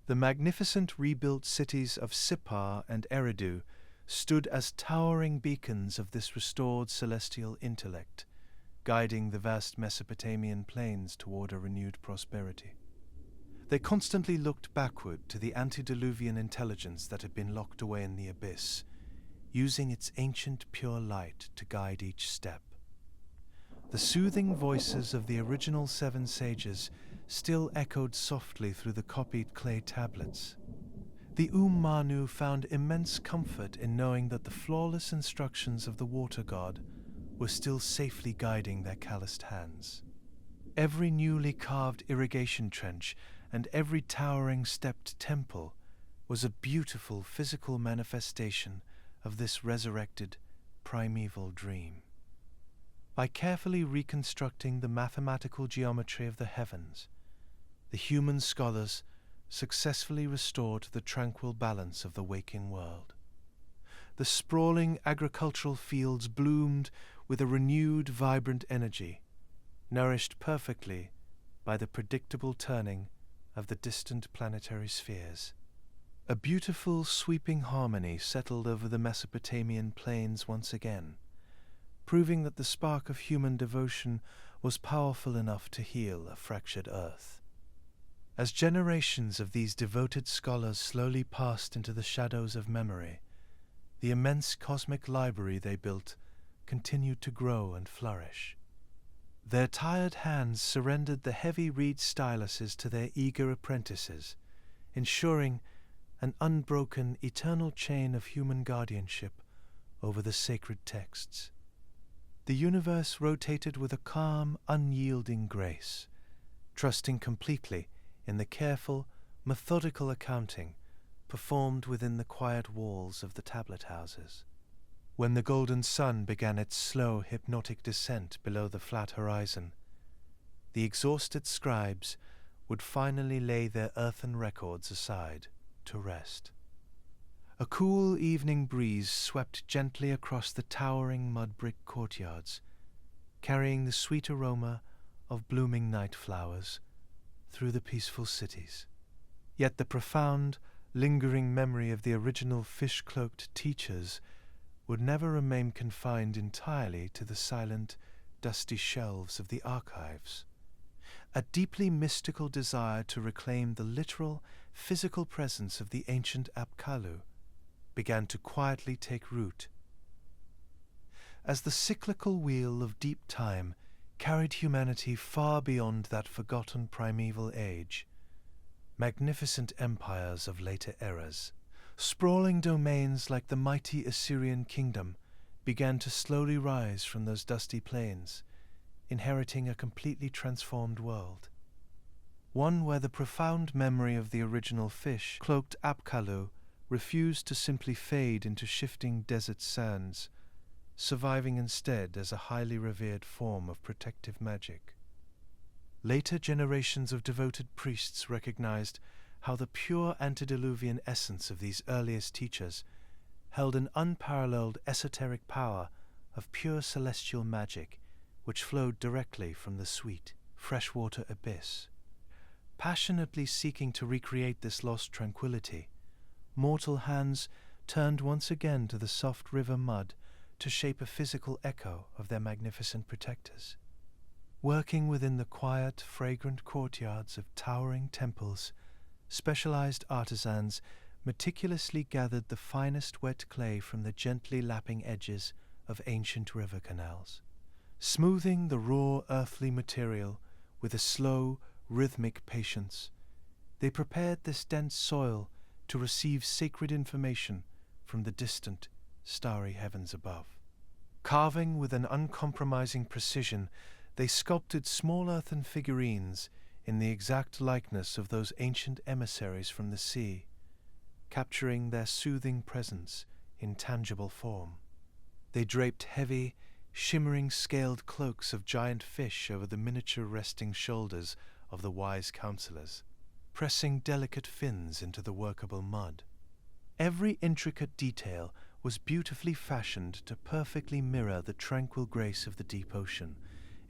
[SPEAKER 1] The magnificent rebuilt cities of Sippar and Eridu stood as towering beacons of this restored celestial intellect, guiding the vast Mesopotamian plains toward a renewed prosperity. They constantly looked backward to the antediluvian intelligence that had been locked away in the abyss, using its ancient pure light to guide each step. The soothing voices of the original 7 sages still echoed softly through the copied clay tablets. The Manu found immense comfort in knowing that the flawless instructions of the water god were still safely guiding their calloused hands. Every newly carved irrigation trench and every towering stepped temple was a beautiful physical manifestation of this resurrected primeval dream. By carefully reconstructing the mathematical geometry of the heavens, the human scholars successfully restored the tranquil balance of the waking world. The sprawling agricultural fields bloomed with a renewed, vibrant energy, nourished perfectly by the predictable turning of the distant planetary spheres. A beautiful, sweeping harmony settled over the Mesopotamian plains once again, proving that the spark of human devotion was powerful enough to heal a fractured earth. As generations of these devoted scholars slowly passed into the shadows of memory, the immense cosmic library they built continued to grow and flourish. Their tired hands surrendered the heavy reed styluses to their eager apprentices, ensuring an unbroken, eternal chain of human guardianship over the sacred texts. The universe rotated with a calm, unyielding grace, trusting completely in the careful, methodical accounting performed within the quiet walls of the tablet houses. When the golden sun began its slow, hypnotic descent below the flat horizon, the exhausted scribes would finally lay their earthen records aside to rest. A cool evening breeze swept gently across the towering mud brick courtyards, carrying the sweet aroma of blooming night flowers through the peaceful cities. Yet the profound, lingering memory of the original fish-cloaked teachers would never remain confined entirely to the silent, dusty shelves of the archives. A deeply mystical desire to reclaim the literal, physical presence of the ancient Apkallu began to quietly take root. As the cyclical wheel of deep time carried humanity far beyond that forgotten primeval age, magnificent empires of later eras, sprawling domains like the mighty Assyrian kingdom, began to slowly rise from those dusty plains, inheriting a completely transformed world. One where the profound memory of the original fish-cloaked Apkallu refused to simply fade into shifting desert sands, surviving instead as a highly revered form of protective magic. Later generations of devoted priests recognized how the pure antediluvian essence of these earliest teachers held an unparalleled esoteric power of pure celestial magic which flowed directly from the sweet, freshwater abyss. Passionately seeking to recreate this lost tranquility, mortal hands turned once again to the soft river mud to shape a physical echo of their magnificent protectors. Working within the quiet, fragrant courtyards of towering temples, specialized artisans meticulously gathered the finest wet clay from the gently lapping edges of ancient river canals, smoothing the raw earthly material with a slow, rhythmic patience. They prepared this dense soil to receive sacred information from the distant, starry heavens above. Carving with an uncompromising precision, they sculpted small earthen figurines in the exact likeness of those ancient emissaries from the sea, capturing their soothing presence in tangible form. They draped heavy, shimmering scaled cloaks of giant fish over the miniature resting shoulders of the wise counselors, pressing delicate fins into the workable mud. Every intricate detail was beautifully fashioned to perfectly mirror the tranquil grace of the deep ocean,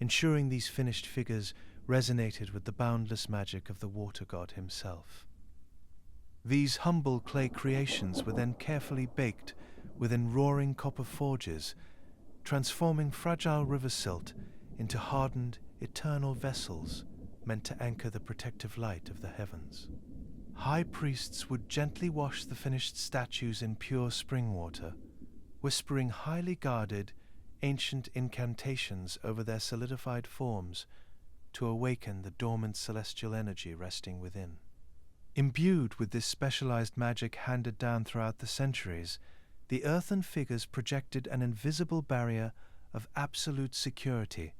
[SPEAKER 1] ensuring these finished figures resonated with the boundless magic of the water god himself. These humble clay creations were then carefully baked within roaring copper forges, transforming fragile river silt into hardened, eternal vessels meant to anchor the protective light of the heavens. High priests would gently wash the finished statues in pure spring water, whispering highly guarded, ancient incantations over their solidified forms to awaken the dormant celestial energy resting within. Imbued with this specialized magic handed down throughout the centuries, the earthen figures projected an invisible barrier of absolute security,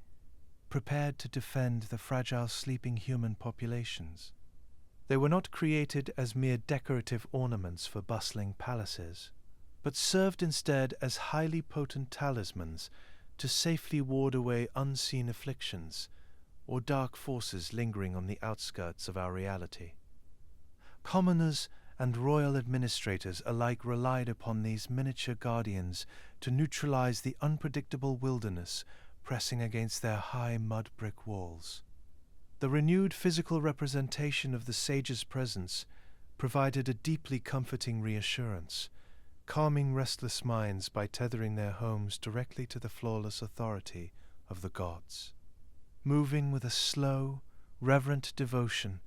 [SPEAKER 1] prepared to defend the fragile sleeping human populations. They were not created as mere decorative ornaments for bustling palaces, but served instead as highly potent talismans to safely ward away unseen afflictions or dark forces lingering on the outskirts of our reality. Commoners and royal administrators alike relied upon these miniature guardians to neutralize the unpredictable wilderness pressing against their high mud brick walls. The renewed physical representation of the sage's presence provided a deeply comforting reassurance, calming restless minds by tethering their homes directly to the flawless authority of the gods. Moving with a slow, reverent devotion,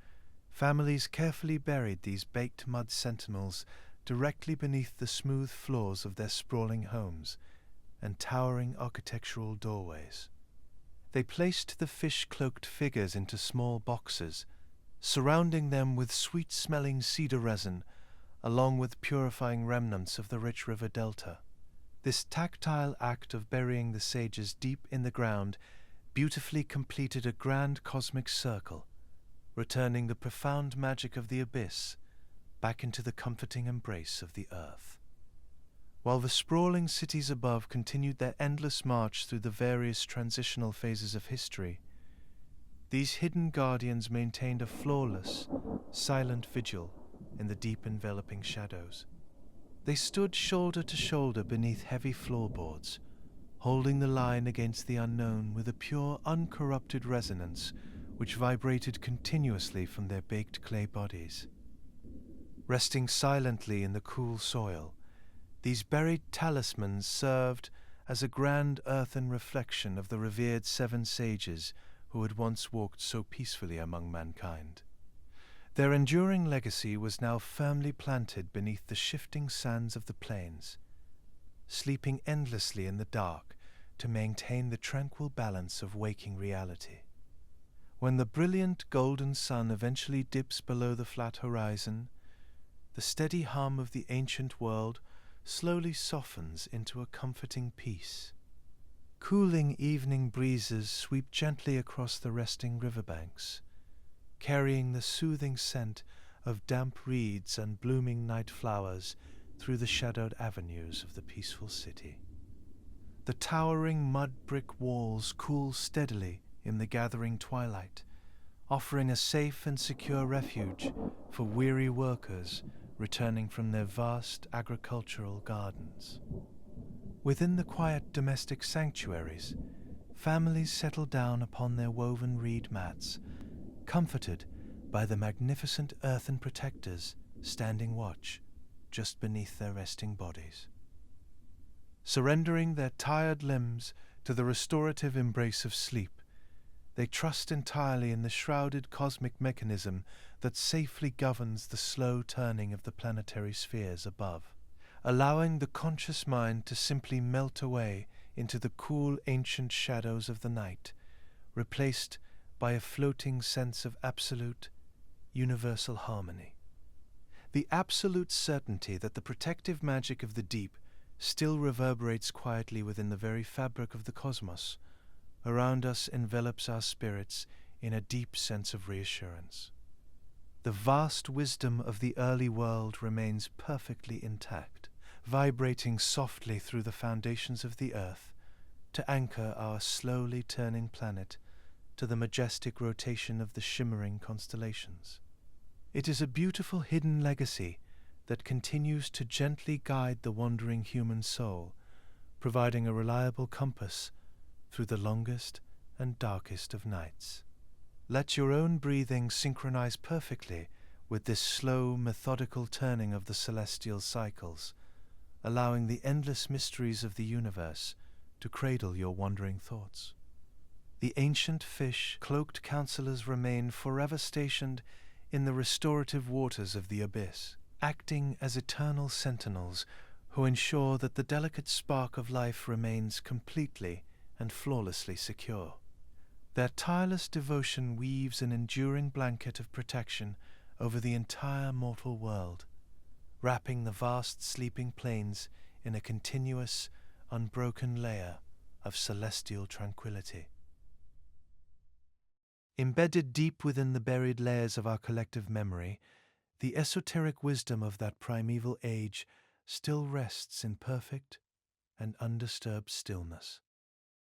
[SPEAKER 1] families carefully buried these baked mud sentinels directly beneath the smooth floors of their sprawling homes and towering architectural doorways. They placed the fish-cloaked figures into small boxes, surrounding them with sweet-smelling cedar resin, along with purifying remnants of the rich river delta. This tactile act of burying the sages deep in the ground beautifully completed a grand cosmic circle, returning the profound magic of the abyss back into the comforting embrace of the earth. While the sprawling cities above continued their endless march through the various transitional phases of history, these hidden guardians maintained a flawless, silent vigil in the deep enveloping shadows. They stood shoulder to shoulder beneath heavy floorboards, holding the line against the unknown with a pure, uncorrupted resonance which vibrated continuously from their baked clay bodies. Resting silently in the cool soil, these buried talismans served as a grand earthen reflection of the revered seven sages who had once walked so peacefully among mankind. Their enduring legacy was now firmly planted beneath the shifting sands of the plains, sleeping endlessly in the dark to maintain the tranquil balance of waking reality. When the brilliant golden sun eventually dips below the flat horizon, the steady hum of the ancient world slowly softens into a comforting peace. Cooling evening breezes sweep gently across the resting riverbanks, carrying the soothing scent of damp reeds and blooming night flowers through the shadowed avenues of the peaceful city. The towering mud-brick walls cool steadily in the gathering twilight, offering a safe and secure refuge for weary workers returning from their vast agricultural gardens. Within the quiet domestic sanctuaries, families settle down upon their woven reed mats, comforted by the magnificent earthen protectors standing watch just beneath their resting bodies. Surrendering their tired limbs to the restorative embrace of sleep, they trust entirely in the shrouded cosmic mechanism that safely governs the slow turning of the planetary spheres above, allowing the conscious mind to simply melt away into the cool ancient shadows of the night, replaced by a floating sense of absolute, universal harmony. The absolute certainty that the protective magic of the deep still reverberates quietly within the very fabric of the cosmos around us envelops our spirits in a deep sense of reassurance. The vast wisdom of the early world remains perfectly intact, vibrating softly through the foundations of the earth to anchor our slowly turning planet to the majestic rotation of the shimmering constellations. It is a beautiful hidden legacy that continues to gently guide the wandering human soul, providing a reliable compass through the longest and darkest of nights. Let your own breathing synchronize perfectly with this slow, methodical turning of the celestial cycles, allowing the endless mysteries of the universe to cradle your wandering thoughts. The ancient fish, cloaked counselors remain forever stationed in the restorative waters of the abyss, acting as eternal sentinels who ensure that the delicate spark of life remains completely and flawlessly secure. Their tireless devotion weaves an enduring blanket of protection over the entire mortal world, wrapping the vast sleeping plains in a continuous, unbroken layer of celestial tranquility. Embedded deep within the buried layers of our collective memory, the esoteric wisdom of that primeval age still rests in perfect and undisturbed stillness.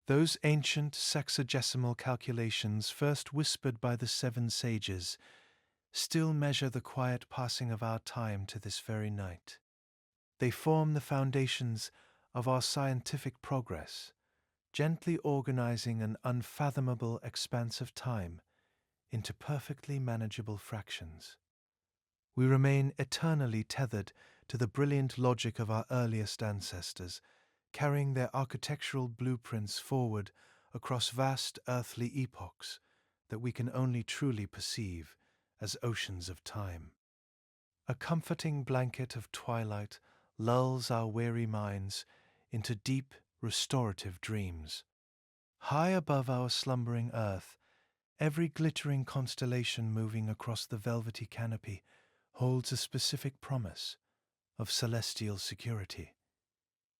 [SPEAKER 1] Those ancient sexagesimal calculations first whispered by the seven sages still measure the quiet passing of our time to this very night. They form the foundations of our scientific progress, gently organizing an unfathomable expanse of time into perfectly manageable fractions. We remain eternally tethered to the brilliant logic of our earliest ancestors, carrying their architectural blueprints forward across vast earthly epochs that we can only truly perceive as oceans of time. A comforting blanket of twilight lulls our weary minds into deep, restorative dreams. High above our slumbering earth, every glittering constellation moving across the velvety canopy holds a specific promise of celestial security.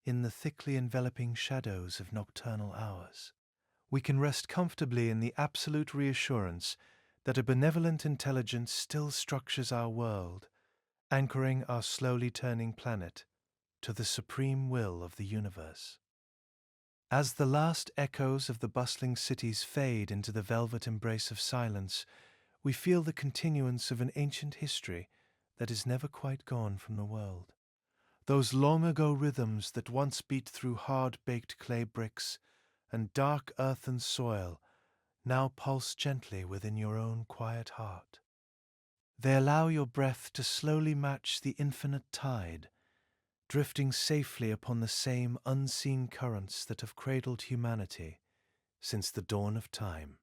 [SPEAKER 1] In the thickly enveloping shadows of nocturnal hours, we can rest comfortably in the absolute reassurance that a benevolent intelligence still structures our world, anchoring our slowly turning planet to the supreme will of the universe. As the last echoes of the bustling cities fade into the velvet embrace of silence, we feel the continuance of an ancient history that is never quite gone from the world. Those long-ago rhythms that once beat through hard-baked clay bricks and dark earthen soil now pulse gently within your own quiet heart. They allow your breath to slowly match the infinite tide, drifting safely upon the same unseen currents that have cradled humanity since the dawn of time.